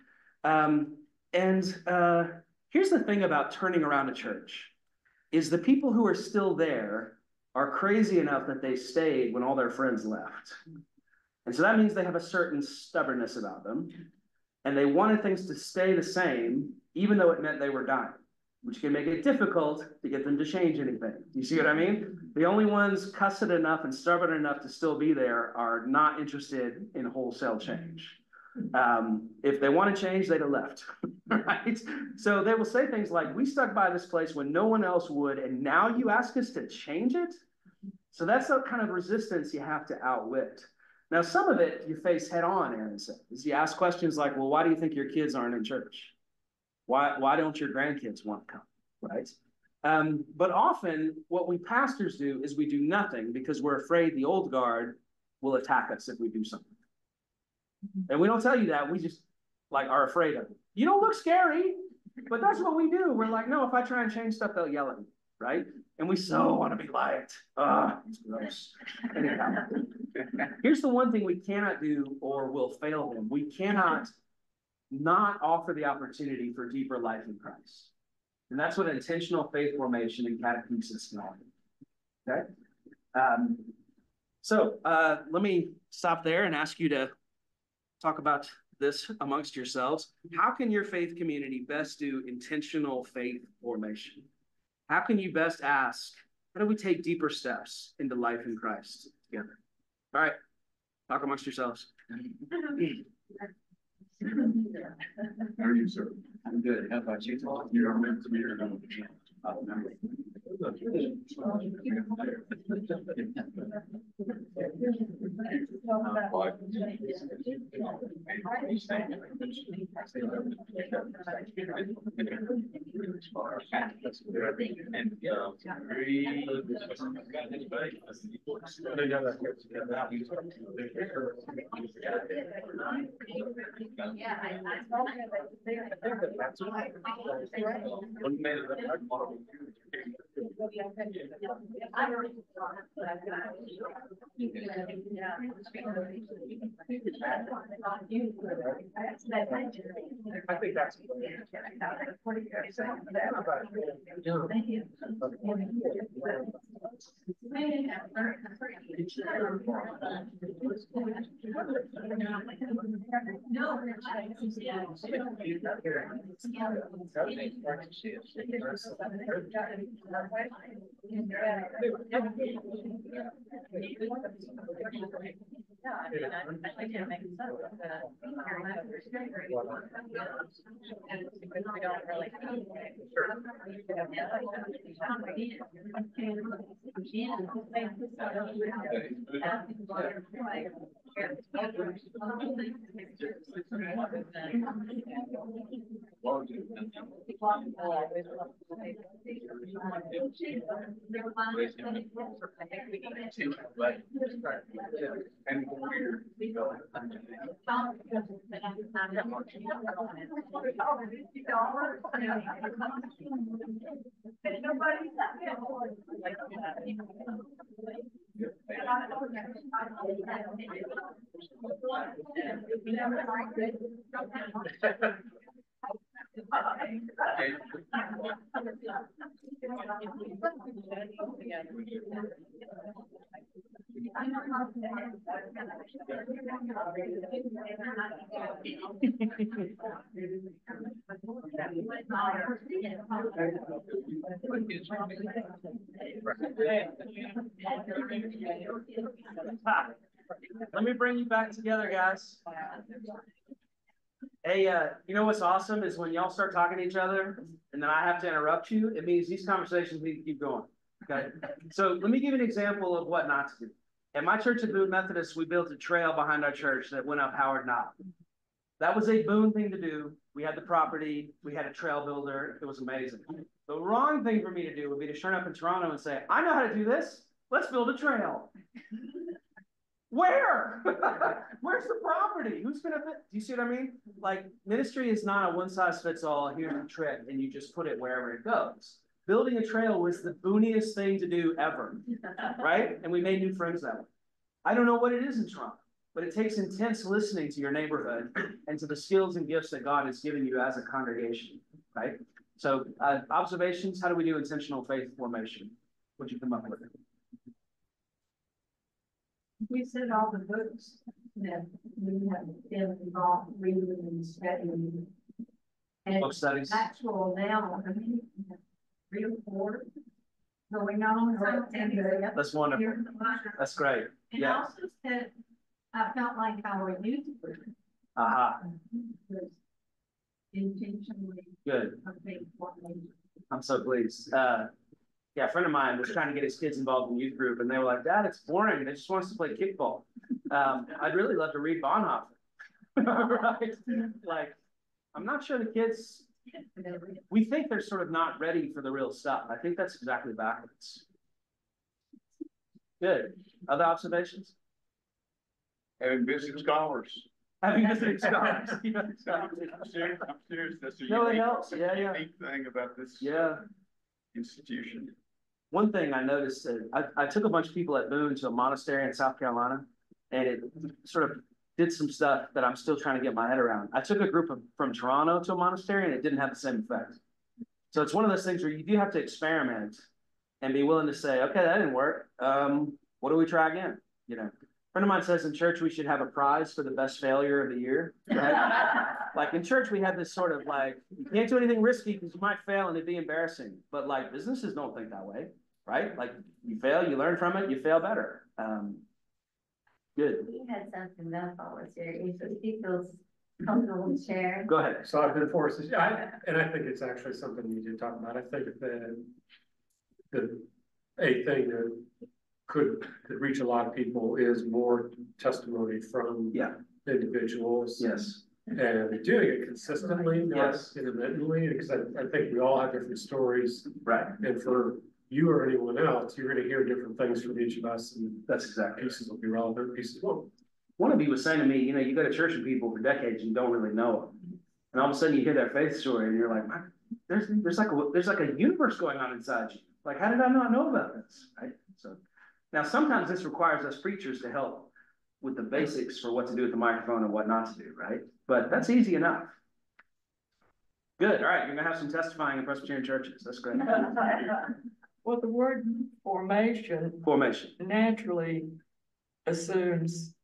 Here's the thing about turning around a church is the people who are still there are crazy enough that they stayed when all their friends left. And so that means they have a certain stubbornness about them. And they wanted things to stay the same, even though it meant they were dying, which can make it difficult to get them to change anything. You see what I mean? The only ones cussed enough and stubborn enough to still be there are not interested in wholesale change. If they want to change, they'd have left, right? So they will say things like, we stuck by this place when no one else would, and now you ask us to change it? So that's the kind of resistance you have to outwit. Now, some of it you face head on, Aaron says. You ask questions like, well, why do you think your kids aren't in church? Why don't your grandkids want to come, right? But often what we pastors do is we do nothing because we're afraid the old guard will attack us if we do something. And we don't tell you that, we just like are afraid of it. You don't look scary, but that's what we do. We're like, no, if I try and change stuff, they'll yell at me, right? And we so want to be liked. It's gross. Anyhow, here's the one thing we cannot do or will fail them. We cannot not offer the opportunity for deeper life in Christ. And that's what intentional faith formation and catechesis can offer. Okay? Let me stop there and ask you to talk about this amongst yourselves. How can your faith community best do intentional faith formation? How can you best ask, how do we take deeper steps into life in Christ together? All right, talk amongst yourselves. How are you, sir? I'm good. How about you? You're meant to be here. I think that's Let me bring you back together, guys. Hey, you know what's awesome is when y'all start talking to each other and then I have to interrupt you, it means these conversations need to keep going. Okay. So let me give you an example of what not to do. At my church at Boone Methodist, we built a trail behind our church that went up Howard Knob. That was a Boone thing to do. We had the property, we had a trail builder. It was amazing. The wrong thing for me to do would be to turn up in Toronto and say, I know how to do this. Let's build a trail. Where? Where's the property? Who's gonna fit? Do you see what I mean? Like, ministry is not a one size fits all, here's a trick, and you just put it wherever it goes. Building a trail was the booniest thing to do ever, right? And we made new friends that way. I don't know what it is in Toronto, but it takes intense listening to your neighborhood and to the skills and gifts that God has given you as a congregation, right? So observations, how do we do intentional faith formation? What'd you come up with? We said all the books that we have been involved reading and studying. And Book studies. actual now, I mean, 3 or 4 going on. That's wonderful. That's great. And Yeah. also said, I felt like our youth group was intentionally Good. a big formation. I'm so pleased. Yeah, a friend of mine was trying to get his kids involved in youth group, and they were like, Dad, it's boring. They just want us to play kickball. I'd really love to read Bonhoeffer. Right? Like, I'm not sure the kids, we think they're sort of not ready for the real stuff. I think that's exactly backwards. Good. Other observations? Having visiting scholars. Having visiting scholars. I'm serious, I'm serious. That's a No, it unique, helps. Yeah, yeah. unique thing about this Yeah. institution. One thing I noticed, I took a bunch of people at Boone to a monastery in South Carolina, and it sort of did some stuff that I'm still trying to get my head around. I took a group from Toronto to a monastery, and it didn't have the same effect. So it's one of those things where you do have to experiment and be willing to say, okay, that didn't work. What do we try again? You know, a friend of mine says in church we should have a prize for the best failure of the year. Right? Like in church, we have this sort of like, you can't do anything risky because you might fail and it'd be embarrassing. But like businesses don't think that way, right? Like you fail, you learn from it, you fail better. Good. We had something else volunteer, if he feels comfortable to share. Go ahead. So I've been forced to, and I think it's actually something you did talk about. I think that a thing that could reach a lot of people is more testimony from individuals. Yes. And doing it consistently, not Yes. intermittently, because I think we all have different stories. Right. And for you or anyone else, you're going to hear different things from each of us, and That's exactly it. pieces will be relevant, pieces won't. One of you was saying to me, you know, you go to church with people for decades, and you don't really know them. And all of a sudden you hear their faith story and you're like, there's like a universe going on inside you. Like, how did I not know about this? Right? So now sometimes this requires us preachers to help with the basics for what to do with the microphone and what not to do, right? But that's easy enough. Good. All right, you're gonna have some testifying in Presbyterian churches. That's great. Well, the word formation Formation. naturally assumes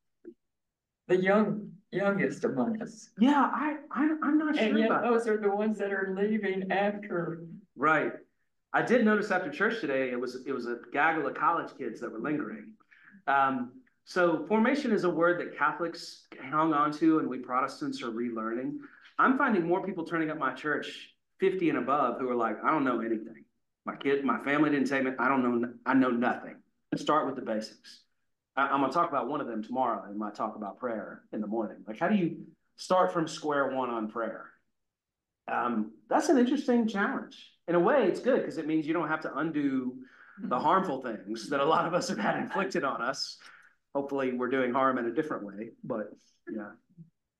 the youngest among us. Yeah, I'm not And sure yet about that. those are the ones that are leaving after. Right. I did notice after church today, it was a gaggle of college kids that were lingering. So formation is a word that Catholics hung on to and we Protestants are relearning. I'm finding more people turning up my church 50 and above who are like, I don't know anything. My family didn't take me. I know nothing. Start with the basics. I'm gonna talk about one of them tomorrow in my talk about prayer in the morning. Like, how do you start from square one on prayer? That's an interesting challenge. In a way, it's good because it means you don't have to undo the harmful things that a lot of us have had inflicted on us. Hopefully we're doing harm in a different way, but yeah.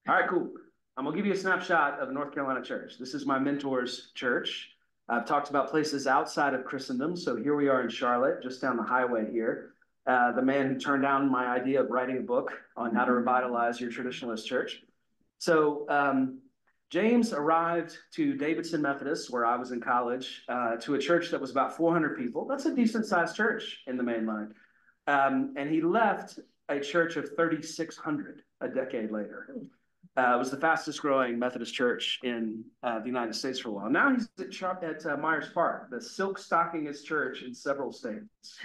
All right, cool. I'm gonna give you a snapshot of North Carolina church. This is my mentor's church. I've talked about places outside of Christendom. So here we are in Charlotte, just down the highway here. The man who turned down my idea of writing a book on how to revitalize your traditionalist church. So James arrived to Davidson Methodist, where I was in college, to a church that was about 400 people. That's a decent sized church in the main line. And he left a church of 3,600 a decade later. It was the fastest growing Methodist church in the United States for a while. Now he's at Myers Park, the silk stockingest church in several states.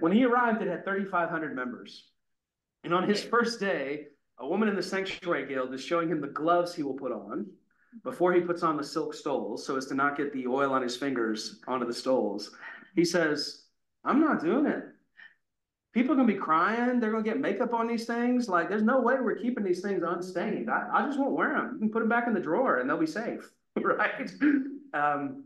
When he arrived, it had 3,500 members. And on his first day, a woman in the Sanctuary Guild is showing him the gloves he will put on before he puts on the silk stoles so as to not get the oil on his fingers onto the stoles. He says, I'm not doing it. People are going to be crying. They're going to get makeup on these things. Like, there's no way we're keeping these things unstained. I just won't wear them. You can put them back in the drawer and they'll be safe, right? Nor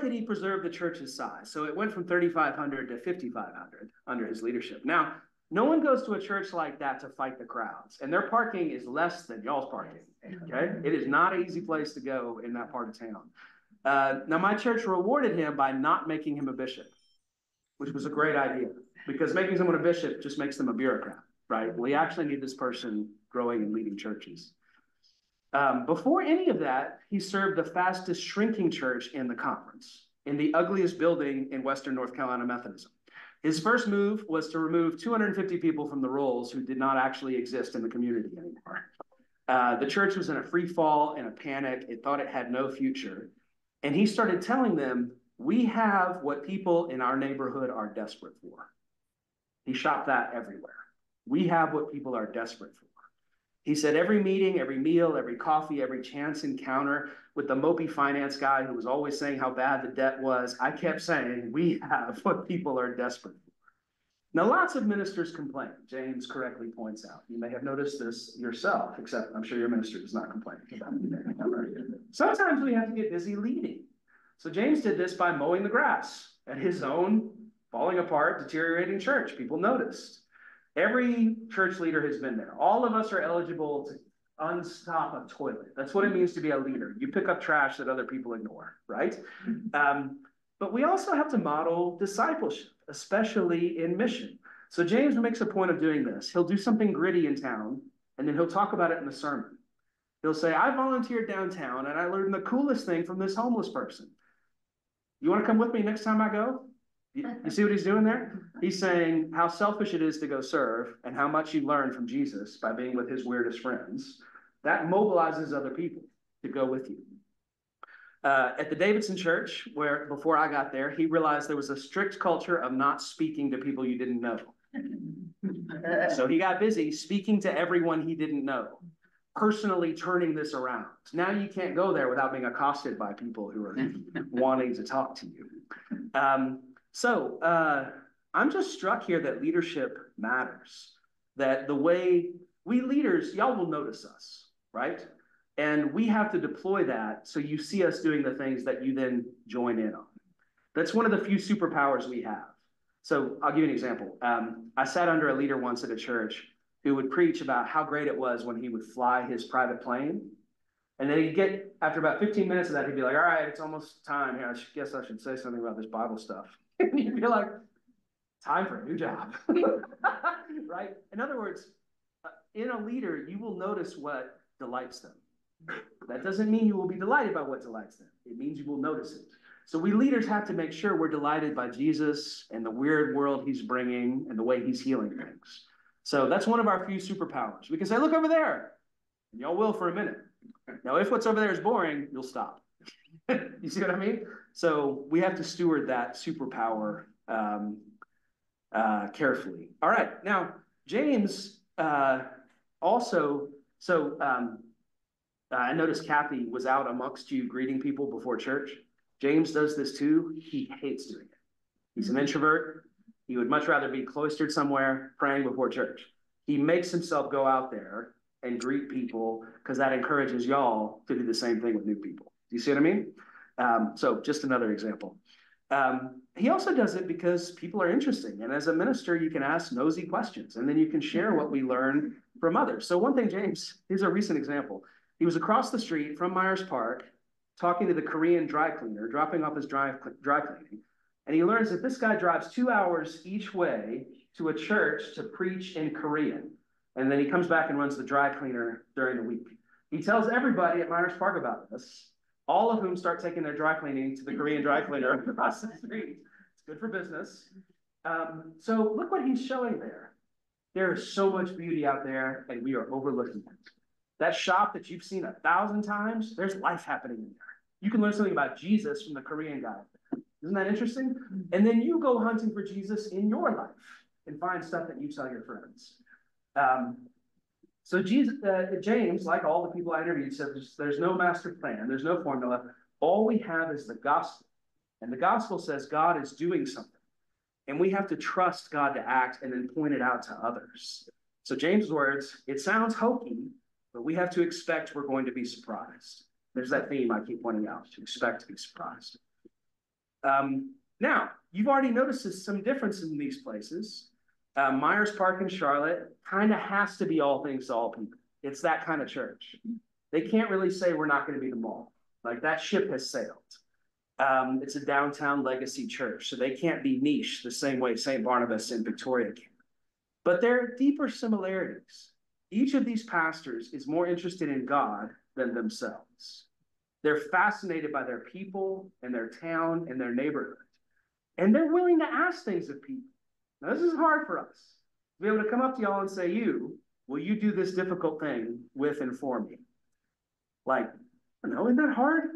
could he preserve the church's size. So it went from 3,500 to 5,500 under his leadership. Now, no one goes to a church like that to fight the crowds, and their parking is less than y'all's parking, okay? It is not an easy place to go in that part of town. Now, my church rewarded him by not making him a bishop, which was a great idea, because making someone a bishop just makes them a bureaucrat, right? We actually need this person growing and leading churches. Before any of that, he served the fastest shrinking church in the conference, in the ugliest building in Western North Carolina Methodism. His first move was to remove 250 people from the rolls who did not actually exist in the community anymore. The church was in a free fall and a panic. It thought it had no future. And he started telling them, we have what people in our neighborhood are desperate for. He shopped that everywhere. We have what people are desperate for. He said every meeting, every meal, every coffee, every chance encounter with the mopey finance guy who was always saying how bad the debt was, I kept saying, we have what people are desperate for. Now, lots of ministers complain. James correctly points out. You may have noticed this yourself, except I'm sure your minister is not complaining about it. Sometimes we have to get busy leading. So James did this by mowing the grass at his own falling apart, deteriorating church. People noticed. Every church leader has been there. All of us are eligible to unstop a toilet. That's what it means to be a leader. You pick up trash that other people ignore, right? But we also have to model discipleship, especially in mission. So James makes a point of doing this. He'll do something gritty in town, and then he'll talk about it in the sermon. He'll say, I volunteered downtown, and I learned the coolest thing from this homeless person. You want to come with me next time I go? You see what he's doing there? He's saying how selfish it is to go serve and how much you learn from Jesus by being with his weirdest friends. That mobilizes other people to go with you. At the Davidson Church, where before I got there, he realized there was a strict culture of not speaking to people you didn't know. So he got busy speaking to everyone he didn't know, personally turning this around. Now you can't go there without being accosted by people who are wanting to talk to you. I'm just struck here that leadership matters, that the way we leaders, y'all will notice us, right? And we have to deploy that so you see us doing the things that you then join in on. That's one of the few superpowers we have. So I'll give you an example. I sat under a leader once at a church who would preach about how great it was when he would fly his private plane. And then he'd get, after about 15 minutes of that, he'd be like, all right, it's almost time here. I guess I should say something about this Bible stuff. And you'd be like, time for a new job, right? In other words, in a leader, you will notice what delights them. That doesn't mean you will be delighted by what delights them. It means you will notice it. So we leaders have to make sure we're delighted by Jesus and the weird world he's bringing and the way he's healing things. So that's one of our few superpowers. We can say, look over there. And y'all will for a minute. Now, if what's over there is boring, you'll stop. You see what I mean? So we have to steward that superpower carefully. All right. Now, James also, I noticed Kathy was out amongst you greeting people before church. James does this too. He hates doing it. He's an introvert. He would much rather be cloistered somewhere praying before church. He makes himself go out there and greet people because that encourages y'all to do the same thing with new people. Do you see what I mean? So just another example. He also does it because people are interesting. And as a minister, you can ask nosy questions and then you can share what we learn from others. So one thing, James, here's a recent example. He was across the street from Myers Park talking to the Korean dry cleaner, dropping off his dry cleaning. And he learns that this guy drives 2 hours each way to a church to preach in Korean. And then he comes back and runs the dry cleaner during the week. He tells everybody at Myers Park about this, all of whom start taking their dry cleaning to the Korean dry cleaner across the street. It's good for business. So look what he's showing there. There is so much beauty out there, and we are overlooking it. That shop that you've seen 1,000 times, there's life happening in there. You can learn something about Jesus from the Korean guy. Isn't that interesting? And then you go hunting for Jesus in your life and find stuff that you tell your friends. So James, like all the people I interviewed, said there's no master plan. There's no formula. All we have is the gospel. And the gospel says God is doing something. And we have to trust God to act and then point it out to others. So James' words, it sounds hokey, but we have to expect we're going to be surprised. There's that theme I keep pointing out, to expect to be surprised. Now, you've already noticed some differences in these places. Myers Park in Charlotte kind of has to be all things to all people. It's that kind of church. They can't really say we're not going to be the mall. Like that ship has sailed. It's a downtown legacy church, so they can't be niche the same way St. Barnabas in Victoria can. But there are deeper similarities. Each of these pastors is more interested in God than themselves. They're fascinated by their people and their town and their neighborhood. And they're willing to ask things of people. Now, this is hard for us to be able to come up to y'all and say, will you do this difficult thing with and for me? Like, I don't know, isn't that hard?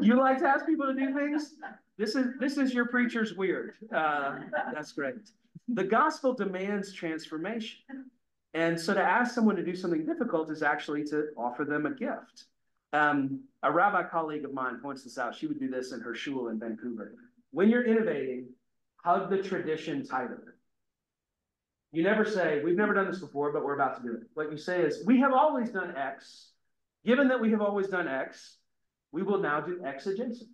You like to ask people to do things? This is your preacher's weird. That's great. The gospel demands transformation. And so to ask someone to do something difficult is actually to offer them a gift. A rabbi colleague of mine points this out. She would do this in her shul in Vancouver. When you're innovating, hug the tradition tighter. You never say, we've never done this before, but we're about to do it. What you say is, we have always done X. Given that we have always done X, we will now do X adjacent.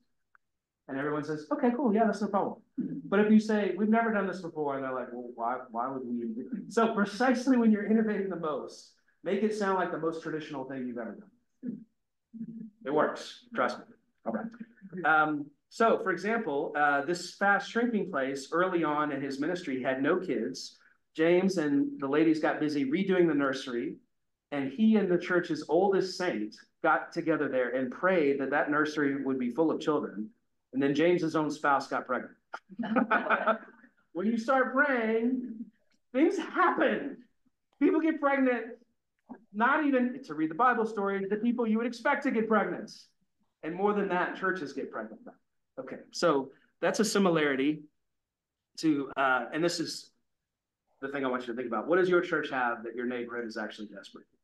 And everyone says, okay, cool, yeah, that's no problem. But if you say, we've never done this before, and they're like, well, why would we do it? So precisely when you're innovating the most, make it sound like the most traditional thing you've ever done. It works, trust me. All right. So for example, this fast shrinking place early on in his ministry had no kids. James and the ladies got busy redoing the nursery, and he and the church's oldest saint got together there and prayed that that nursery would be full of children. And then James's own spouse got pregnant. When you start praying, things happen. People get pregnant, not even, to read the Bible story, the people you would expect to get pregnant. And more than that, churches get pregnant. Okay, so that's a similarity to, and this is the thing I want you to think about. What does your church have that your neighborhood is actually desperate for?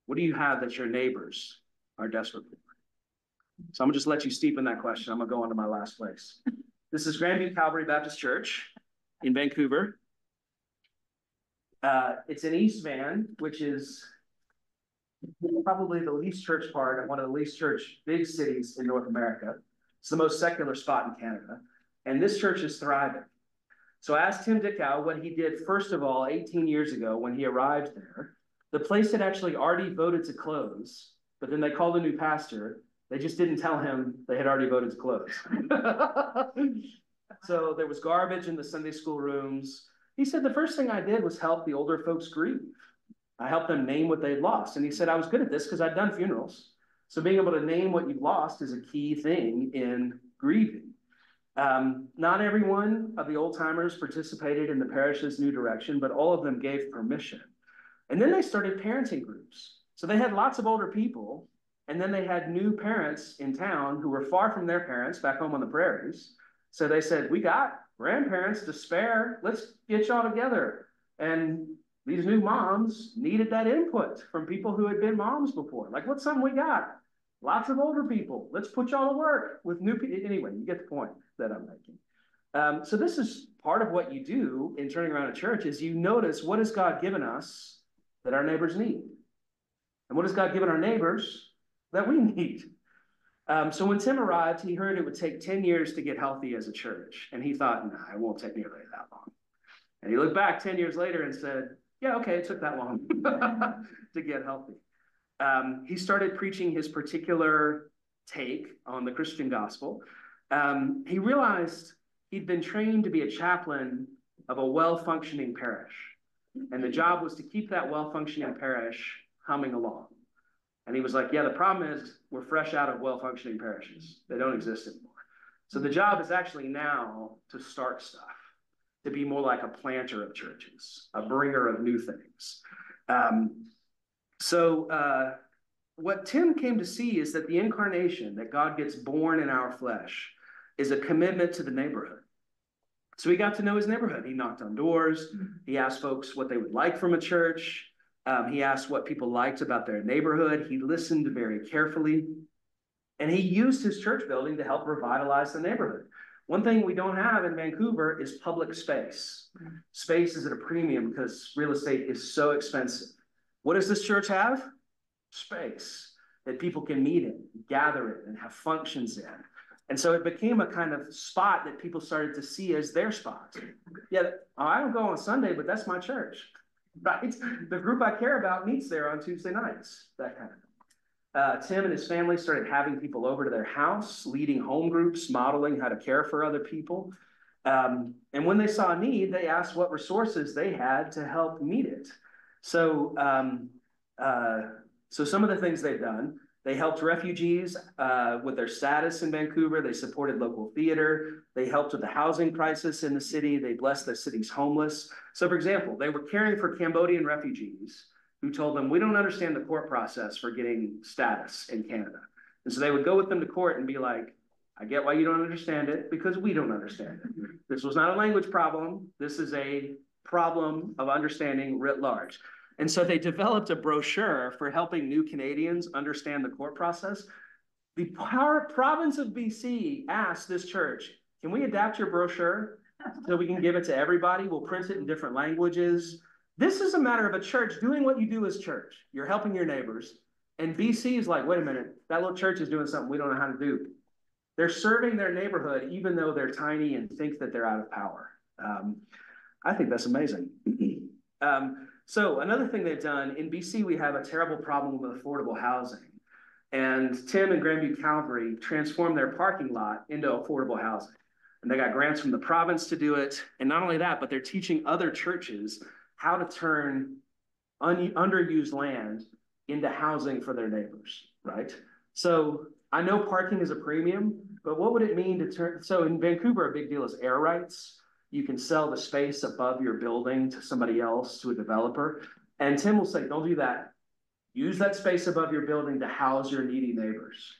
What do you have that your neighbors are desperate for? So I'm gonna just let you steep in that question. I'm gonna go on to my last place. This is Grandview Calvary Baptist Church in Vancouver. It's in East Van, which is probably the least church part of one of the least church big cities in North America. It's the most secular spot in Canada. And this church is thriving. So I asked Tim Dickow what he did, first of all, 18 years ago when he arrived there. The place had actually already voted to close, but then they called a new pastor. They just didn't tell him they had already voted to close. So there was garbage in the Sunday school rooms. He said, the first thing I did was help the older folks grieve. I helped them name what they'd lost. And he said, I was good at this because I'd done funerals. So being able to name what you've lost is a key thing in grieving. Not everyone of the old timers participated in the parish's new direction, but all of them gave permission. And then they started parenting groups. So they had lots of older people, and then they had new parents in town who were far from their parents back home on the prairies. So they said, we got grandparents to spare. Let's get y'all together. And these new moms needed that input from people who had been moms before. Like, what's something we got? Lots of older people. Let's put y'all to work with new people. Anyway, you get the point that I'm making. So this is part of what you do in turning around a church is you notice, what has God given us that our neighbors need? And what has God given our neighbors that we need? So when Tim arrived, he heard it would take 10 years to get healthy as a church. And he thought, nah, it won't take nearly that long. And he looked back 10 years later and said, yeah, okay, it took that long to get healthy. He started preaching his particular take on the Christian gospel. He realized he'd been trained to be a chaplain of a well-functioning parish. And the job was to keep that well-functioning parish humming along. And he was like, yeah, the problem is we're fresh out of well-functioning parishes. They don't exist anymore. So the job is actually now to start stuff, to be more like a planter of churches, a bringer of new things. What Tim came to see is that the incarnation, that God gets born in our flesh, is a commitment to the neighborhood. So he got to know his neighborhood. He knocked on doors. He asked folks what they would like from a church. He asked what people liked about their neighborhood. He listened very carefully. And he used his church building to help revitalize the neighborhood. One thing we don't have in Vancouver is public space. Space is at a premium because real estate is so expensive. What does this church have? space that people can meet in, gather in, and have functions in. And so it became a kind of spot that people started to see as their spot. Yeah, I don't go on Sunday, but that's my church, right? The group I care about meets there on Tuesday nights, that kind of thing. Tim and his family started having people over to their house, leading home groups, modeling how to care for other people. And when they saw a need, they asked what resources they had to help meet it. So, so some of the things they've done, they helped refugees with their status in Vancouver. They supported local theater. They helped with the housing crisis in the city. They blessed the city's homeless. So for example, they were caring for Cambodian refugees who told them, we don't understand the court process for getting status in Canada. And so they would go with them to court and be like, I get why you don't understand it, because we don't understand it. This was not a language problem. This is a problem of understanding writ large. And so they developed a brochure for helping new Canadians understand the court process. The province of BC asked this church, can we adapt your brochure so we can give it to everybody? We'll print it in different languages. This is a matter of a church doing what you do as church. You're helping your neighbors. And BC is like, wait a minute, that little church is doing something we don't know how to do. They're serving their neighborhood, even though they're tiny and think that they're out of power. I think that's amazing. So another thing they've done, in BC, we have a terrible problem with affordable housing. And Tim and Grandview Calvary transformed their parking lot into affordable housing. And they got grants from the province to do it. And not only that, but they're teaching other churches how to turn underused land into housing for their neighbors, right? So I know parking is a premium, but what would it mean to turn, so in Vancouver, a big deal is air rights. You can sell the space above your building to somebody else, to a developer. And Tim will say, don't do that. Use that space above your building to house your needy neighbors,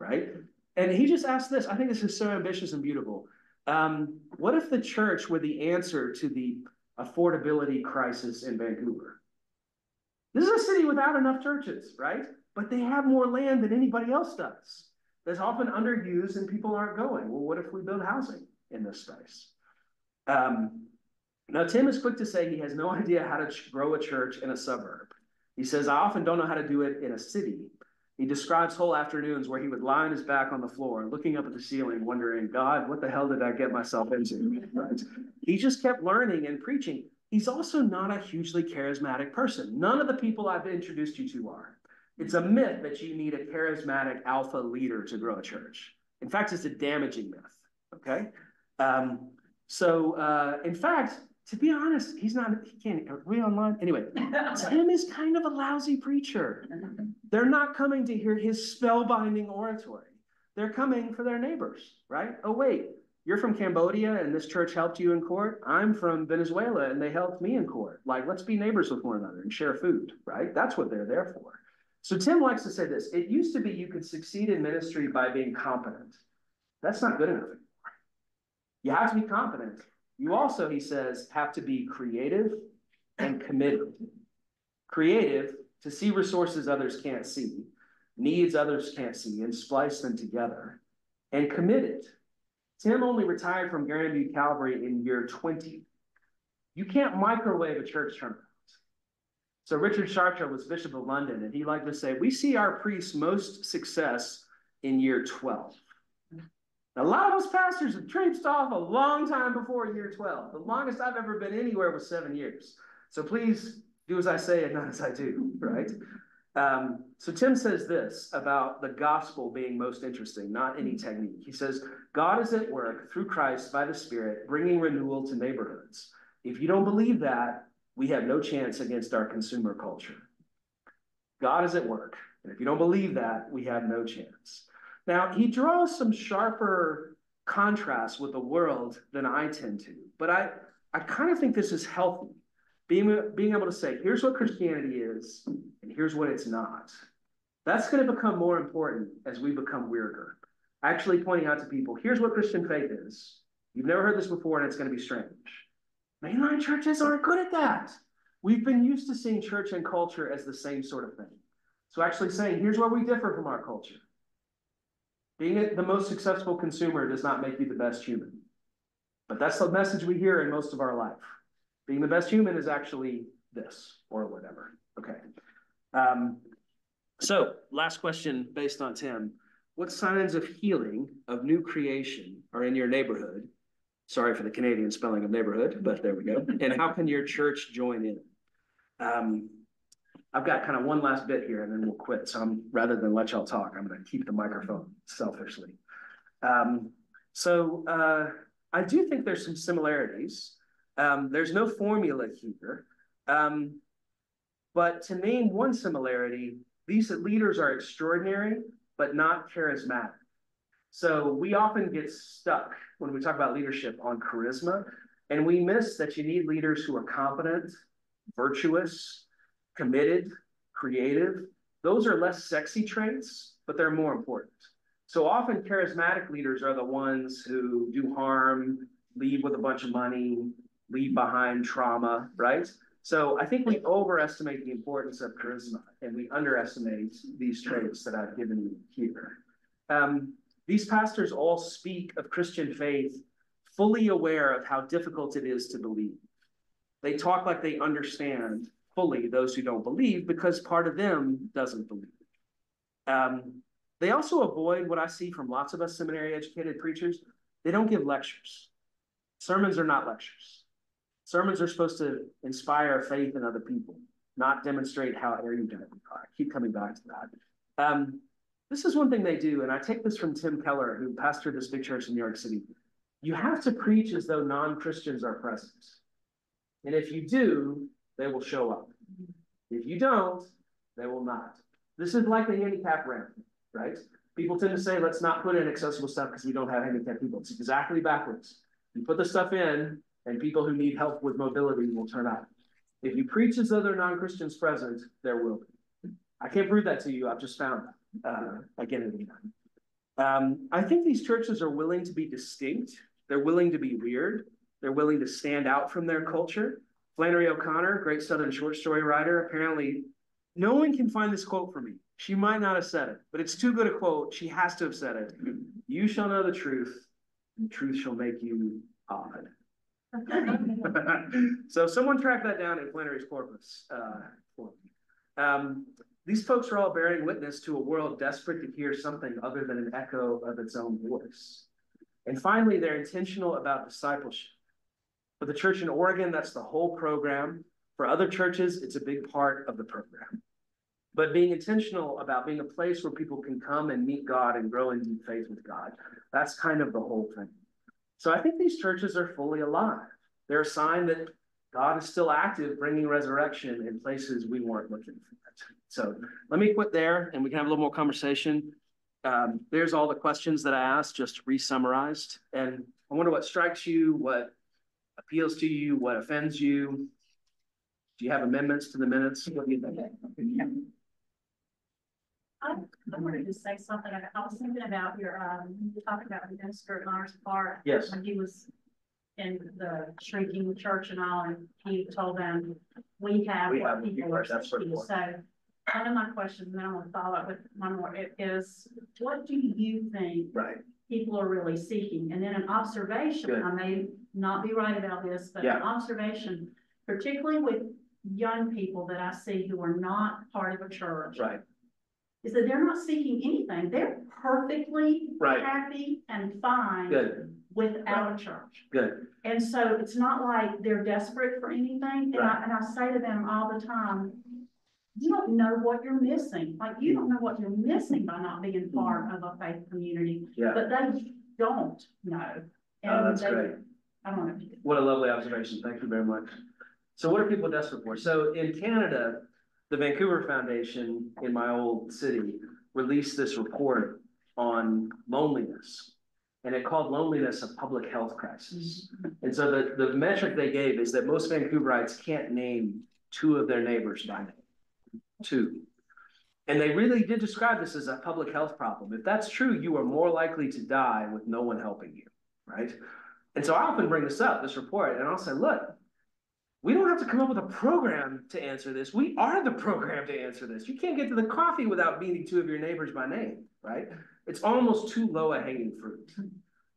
right? And he just asked this, I think this is so ambitious and beautiful. What if the church were the answer to the affordability crisis in Vancouver? This is a city without enough churches, right? But they have more land than anybody else does. That's often underused and people aren't going. Well, what if we build housing in this space? Now, Tim is quick to say he has no idea how to grow a church in a suburb. He says, I often don't know how to do it in a city. He describes whole afternoons where he would lie on his back on the floor, looking up at the ceiling, wondering, God, what the hell did I get myself into? Right? He just kept learning and preaching. He's also not a hugely charismatic person. None of the people I've introduced you to are. It's a myth that you need a charismatic alpha leader to grow a church. In fact, it's a damaging myth, okay? In fact, to be honest, he can't, are we online? Anyway, Tim is kind of a lousy preacher. They're not coming to hear his spellbinding oratory. They're coming for their neighbors, right? Oh, wait, you're from Cambodia and this church helped you in court? I'm from Venezuela and they helped me in court. Like, let's be neighbors with one another and share food, right? That's what they're there for. So Tim likes to say this, it used to be you could succeed in ministry by being competent. That's not good enough anymore. You have to be competent. You also, he says, have to be creative and committed. Creative, to see resources others can't see, needs others can't see, and splice them together. And committed. Tim only retired from Grandview Calvary in year 20. You can't microwave a church turnaround. So Richard Chartres was Bishop of London, and he liked to say, we see our priests most success in year 12. Now, a lot of us pastors have traipsed off a long time before year 12. The longest I've ever been anywhere was 7 years. So please do as I say and not as I do, right? So Tim says this about the gospel being most interesting, not any technique. He says, God is at work through Christ by the Spirit, bringing renewal to neighborhoods. If you don't believe that, we have no chance against our consumer culture. God is at work. And if you don't believe that, we have no chance. Now, he draws some sharper contrasts with the world than I tend to, but I kind of think this is healthy. Being able to say, here's what Christianity is, and here's what it's not. That's going to become more important as we become weirder. Actually pointing out to people, here's what Christian faith is. You've never heard this before, and it's going to be strange. Mainline churches aren't good at that. We've been used to seeing church and culture as the same sort of thing. So actually saying, here's where we differ from our culture. Being the most successful consumer does not make you the best human. But that's the message we hear in most of our life. Being the best human is actually this, or whatever. Okay. So last question based on Tim. What signs of healing, of new creation are in your neighborhood? Sorry for the Canadian spelling of neighborhood, but there we go. And how can your church join in? I've got kind of one last bit here and then we'll quit. So rather than let y'all talk, I'm going to keep the microphone selfishly. I do think there's some similarities. There's no formula here. But to name one similarity, these leaders are extraordinary, but not charismatic. So we often get stuck when we talk about leadership on charisma, and we miss that you need leaders who are competent, virtuous, committed, creative. Those are less sexy traits, but they're more important. So often charismatic leaders are the ones who do harm, leave with a bunch of money, leave behind trauma, right? So I think we overestimate the importance of charisma and we underestimate these traits that I've given you here. These pastors all speak of Christian faith fully aware of how difficult it is to believe. They talk like they understand fully those who don't believe because part of them doesn't believe. They also avoid what I see from lots of us seminary educated preachers. They don't give lectures. Sermons are not lectures. Sermons are supposed to inspire faith in other people, not demonstrate how erudite we are. I keep coming back to that. This is one thing they do, and I take this from Tim Keller, who pastored this big church in New York City. You have to preach as though non-Christians are present. And if you do, they will show up. If you don't, they will not. This is like the handicap ramp, right? People tend to say, let's not put in accessible stuff because we don't have handicapped people. It's exactly backwards. You put the stuff in, and people who need help with mobility will turn up. If you preach as though they're non-Christians present, there will be. I can't prove that to you. I've just found that again and again. I think these churches are willing to be distinct. They're willing to be weird. They're willing to stand out from their culture. Flannery O'Connor, great Southern short story writer, apparently, no one can find this quote for me. She might not have said it, but it's too good a quote. She has to have said it. You shall know the truth, and the truth shall make you odd. So someone track that down in Flannery's corpus for me. These folks are all bearing witness to a world desperate to hear something other than an echo of its own voice. And finally, they're intentional about discipleship. For the church in Oregon, that's the whole program. For other churches, it's a big part of the program. But being intentional about being a place where people can come and meet God and grow in deep faith with God, that's kind of the whole thing. So I think these churches are fully alive. They're a sign that God is still active, bringing resurrection in places we weren't looking for it. So let me quit there and we can have a little more conversation. There's all the questions that I asked, just re-summarized. And I wonder what strikes you, what appeals to you, what offends you. Do you have amendments to the minutes? What do you think? I wanted to say something. I was thinking about your, you talked about the minister at Myers Park. Yes. When he was in the shrinking church and all, and he told them, we have what people are seeking. So one of my questions, and then I'm going to follow up with one more, is what do you think people are really seeking? And then an observation, I may not be right about this, but an observation, particularly with young people that I see who are not part of a church, is that they're not seeking anything. They're perfectly happy and fine without a church. And so it's not like they're desperate for anything. And I say to them all the time, you don't know what you're missing. Like, you don't know what you're missing by not being part of a faith community. But they don't know. And that's great. I don't know. What a lovely observation. Thank you very much. So what are people desperate for? So in Canada, the Vancouver Foundation in my old city released this report on loneliness, and it called loneliness a public health crisis. And so the metric they gave is that most Vancouverites can't name 2 of their neighbors by name. 2. And they really did describe this as a public health problem. If that's true, you are more likely to die with no one helping you, right? And so I often bring this up, this report, and I'll say, look, we don't have to come up with a program to answer this. We are the program to answer this. You can't get to the coffee without meeting 2 of your neighbors by name, right? It's almost too low a hanging fruit.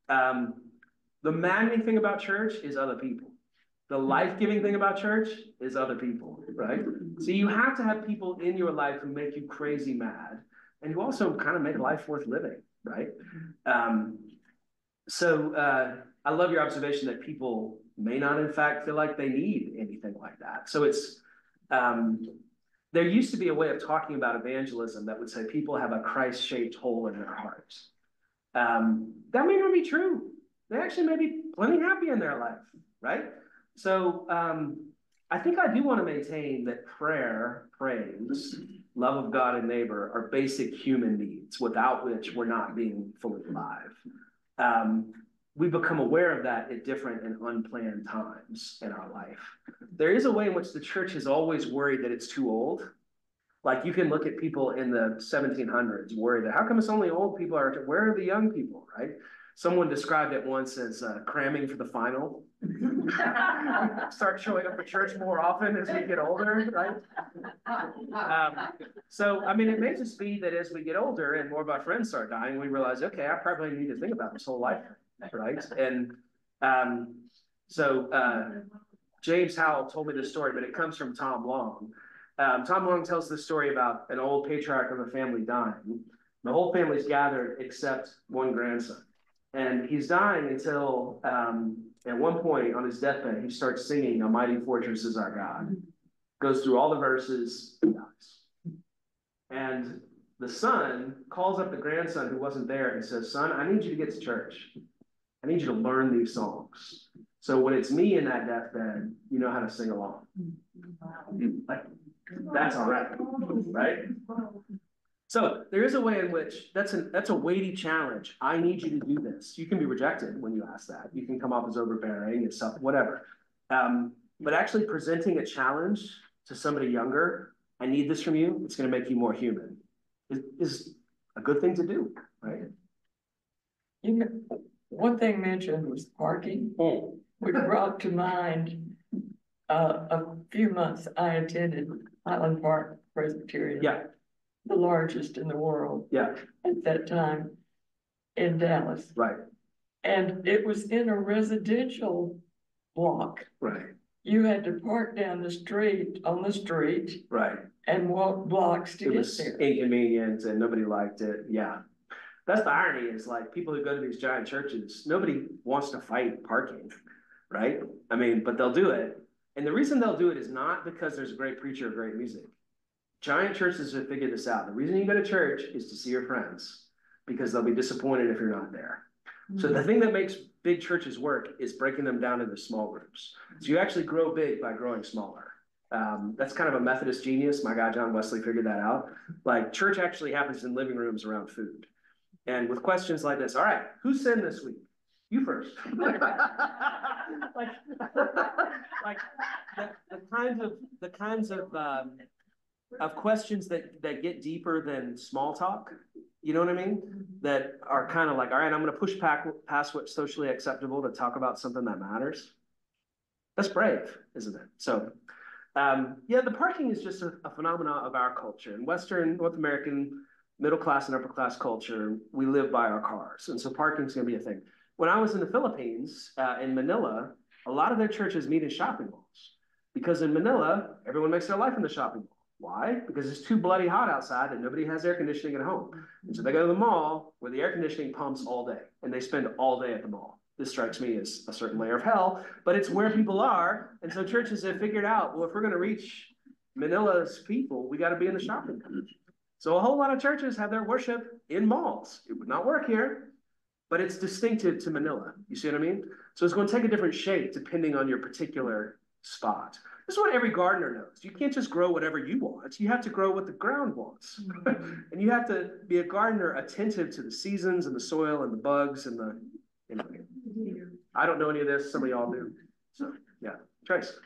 The maddening thing about church is other people. The life-giving thing about church is other people, right? So you have to have people in your life who make you crazy mad, and who also kind of make life worth living, right? I love your observation that people may not, in fact, feel like they need anything like that. So it's, there used to be a way of talking about evangelism that would say people have a Christ-shaped hole in their hearts. That may not be true. They actually may be plenty happy in their life, right? So I think I do want to maintain that prayer, praise, love of God and neighbor are basic human needs without which we're not being fully alive. We become aware of that at different and unplanned times in our life. There is a way in which the church is always worried that it's too old. Like you can look at people in the 1700s worried that how come it's only old people are, where are the young people, right? Someone described it once as cramming for the final. Start showing up at church more often as we get older, right? So, I mean, it may just be that as we get older and more of our friends start dying, we realize, okay, I probably need to think about this whole life, right? And James Howell told me this story, but it comes from Tom Long. Tom Long tells this story about an old patriarch of a family dying. The whole family's gathered except one grandson. And he's dying until at one point on his deathbed, he starts singing, "A Mighty Fortress is Our God." Goes through all the verses, and dies. And the son calls up the grandson who wasn't there and says, "Son, I need you to get to church. I need you to learn these songs. So when it's me in that deathbed, you know how to sing along." Like, that's all right, right? So there is a way in which that's a weighty challenge. I need you to do this. You can be rejected when you ask that. You can come off as overbearing and stuff, whatever. But actually presenting a challenge to somebody younger, I need this from you, it's going to make you more human, is a good thing to do, right? You know, one thing mentioned was parking, which brought to mind a few months I attended Highland Park Presbyterian. Yeah. The largest in the world. Yeah. At that time in Dallas. Right. And it was in a residential block. Right. You had to park down the street, on the street. Right. And walk blocks to it get was there. Inconvenient and nobody liked it. Yeah. That's the irony is like people who go to these giant churches, nobody wants to fight parking, right? I mean, but they'll do it. And the reason they'll do it is not because there's a great preacher or great music. Giant churches have figured this out. The reason you go to church is to see your friends because they'll be disappointed if you're not there. So the thing that makes big churches work is breaking them down into small groups. So you actually grow big by growing smaller. That's kind of a Methodist genius. My guy, John Wesley, figured that out. Like church actually happens in living rooms around food. And with questions like this, all right, who sinned this week? You first. like the kinds of questions that get deeper than small talk, you know what I mean? That are kind of like, all right, I'm going to push past what's socially acceptable to talk about something that matters. That's brave, isn't it? So, yeah, the parking is just a phenomenon of our culture. In Western North American middle class and upper class culture, we live by our cars. And so parking is going to be a thing. When I was in the Philippines, in Manila, a lot of their churches meet in shopping malls. Because in Manila, everyone makes their life in the shopping mall. Why? Because it's too bloody hot outside and nobody has air conditioning at home. And so they go to the mall where the air conditioning pumps all day and they spend all day at the mall. This strikes me as a certain layer of hell, but it's where people are. And so churches have figured out, well, if we're going to reach Manila's people, we got to be in the shopping mall. So a whole lot of churches have their worship in malls. It would not work here, but it's distinctive to Manila. You see what I mean? So it's going to take a different shape depending on your particular spot. This is what every gardener knows. You can't just grow whatever you want. You have to grow what the ground wants. And you have to be a gardener attentive to the seasons and the soil and the bugs and the, you know. I don't know any of this. Some of y'all do. So, yeah. Trace.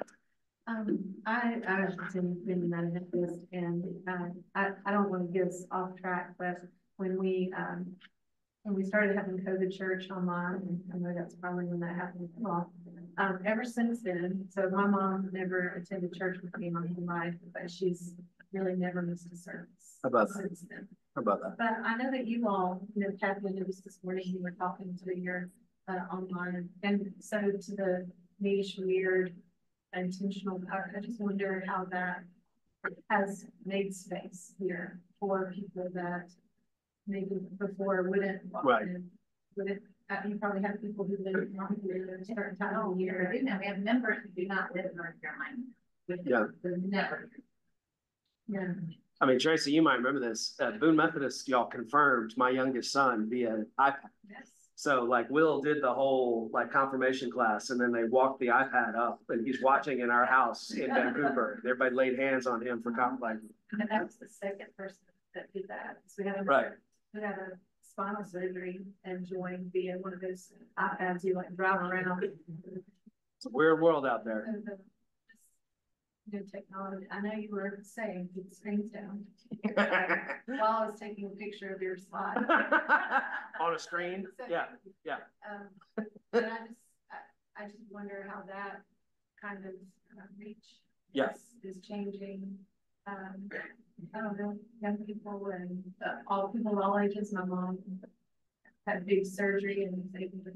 I was in Methodist, and I don't want to get us off track, but when we started having COVID church online, and I know that's probably when that happened. Well, ever since then, so my mom never attended church with me my whole life, but she's really never missed a service. How about since that? Then. How about that? But I know that you all, Kathy noticed this morning you were talking to your online, and so to the niche, weird, intentional, I just wonder how that has made space here for people that maybe before wouldn't. Right. Wouldn't, you probably have people who live in here at a certain time of the year. We have members who do not live in North Carolina. Yeah. Never. Yeah. I mean, Tracy, you might remember this. Boone Methodist, y'all confirmed my youngest son via iPad. Yes. So like Will did the whole like confirmation class, and then they walked the iPad up, and he's watching in our house in Vancouver. Everybody laid hands on him for like. And that was the second person that did that. So we had a spinal surgery and joined via one of those iPads you like drive around. It's a weird world out there. So new technology. I know you were saying keep the screens down while I was taking a picture of your slide on a screen. Yeah. But I just wonder how that kind of reach is changing. I don't know, young people and all people of all ages. My mom had big surgery and was able to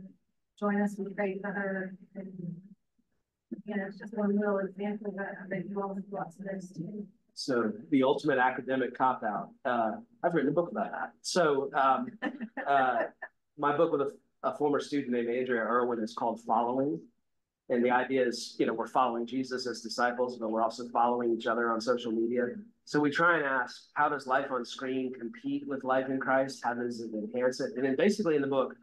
join us. We prayed for her. And, you know, it's just one little example that I think you all have lots of those too. So the ultimate academic cop-out. I've written a book about that. So my book with a former student named Andrea Irwin is called Following. And the idea is, you know, we're following Jesus as disciples, but we're also following each other on social media. So we try and ask, how does life on screen compete with life in Christ? How does it enhance it? And then basically in the book,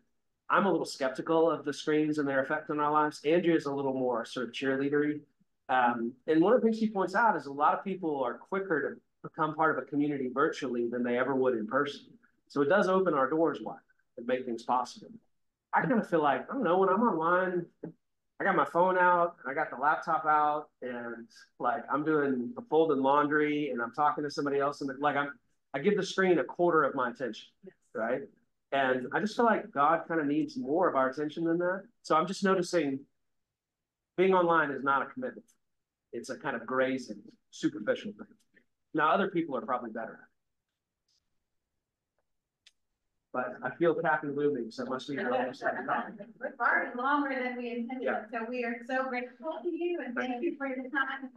I'm a little skeptical of the screens and their effect on our lives. Andrea's a little more sort of cheerleadery. And one of the things she points out is a lot of people are quicker to become part of a community virtually than they ever would in person. So it does open our doors wide and make things possible. I kind of feel like, I don't know, when I'm online, I got my phone out, I got the laptop out, and like I'm doing the folding laundry and I'm talking to somebody else, and like I give the screen a quarter of my attention, right? And I just feel like God kind of needs more of our attention than that. So I'm just noticing being online is not a commitment. It's a kind of grazing, superficial thing. Now, other people are probably better. But I feel Captain looming, so it must be almost like We're already longer than we intended, so we are so grateful to you and thank you for your time.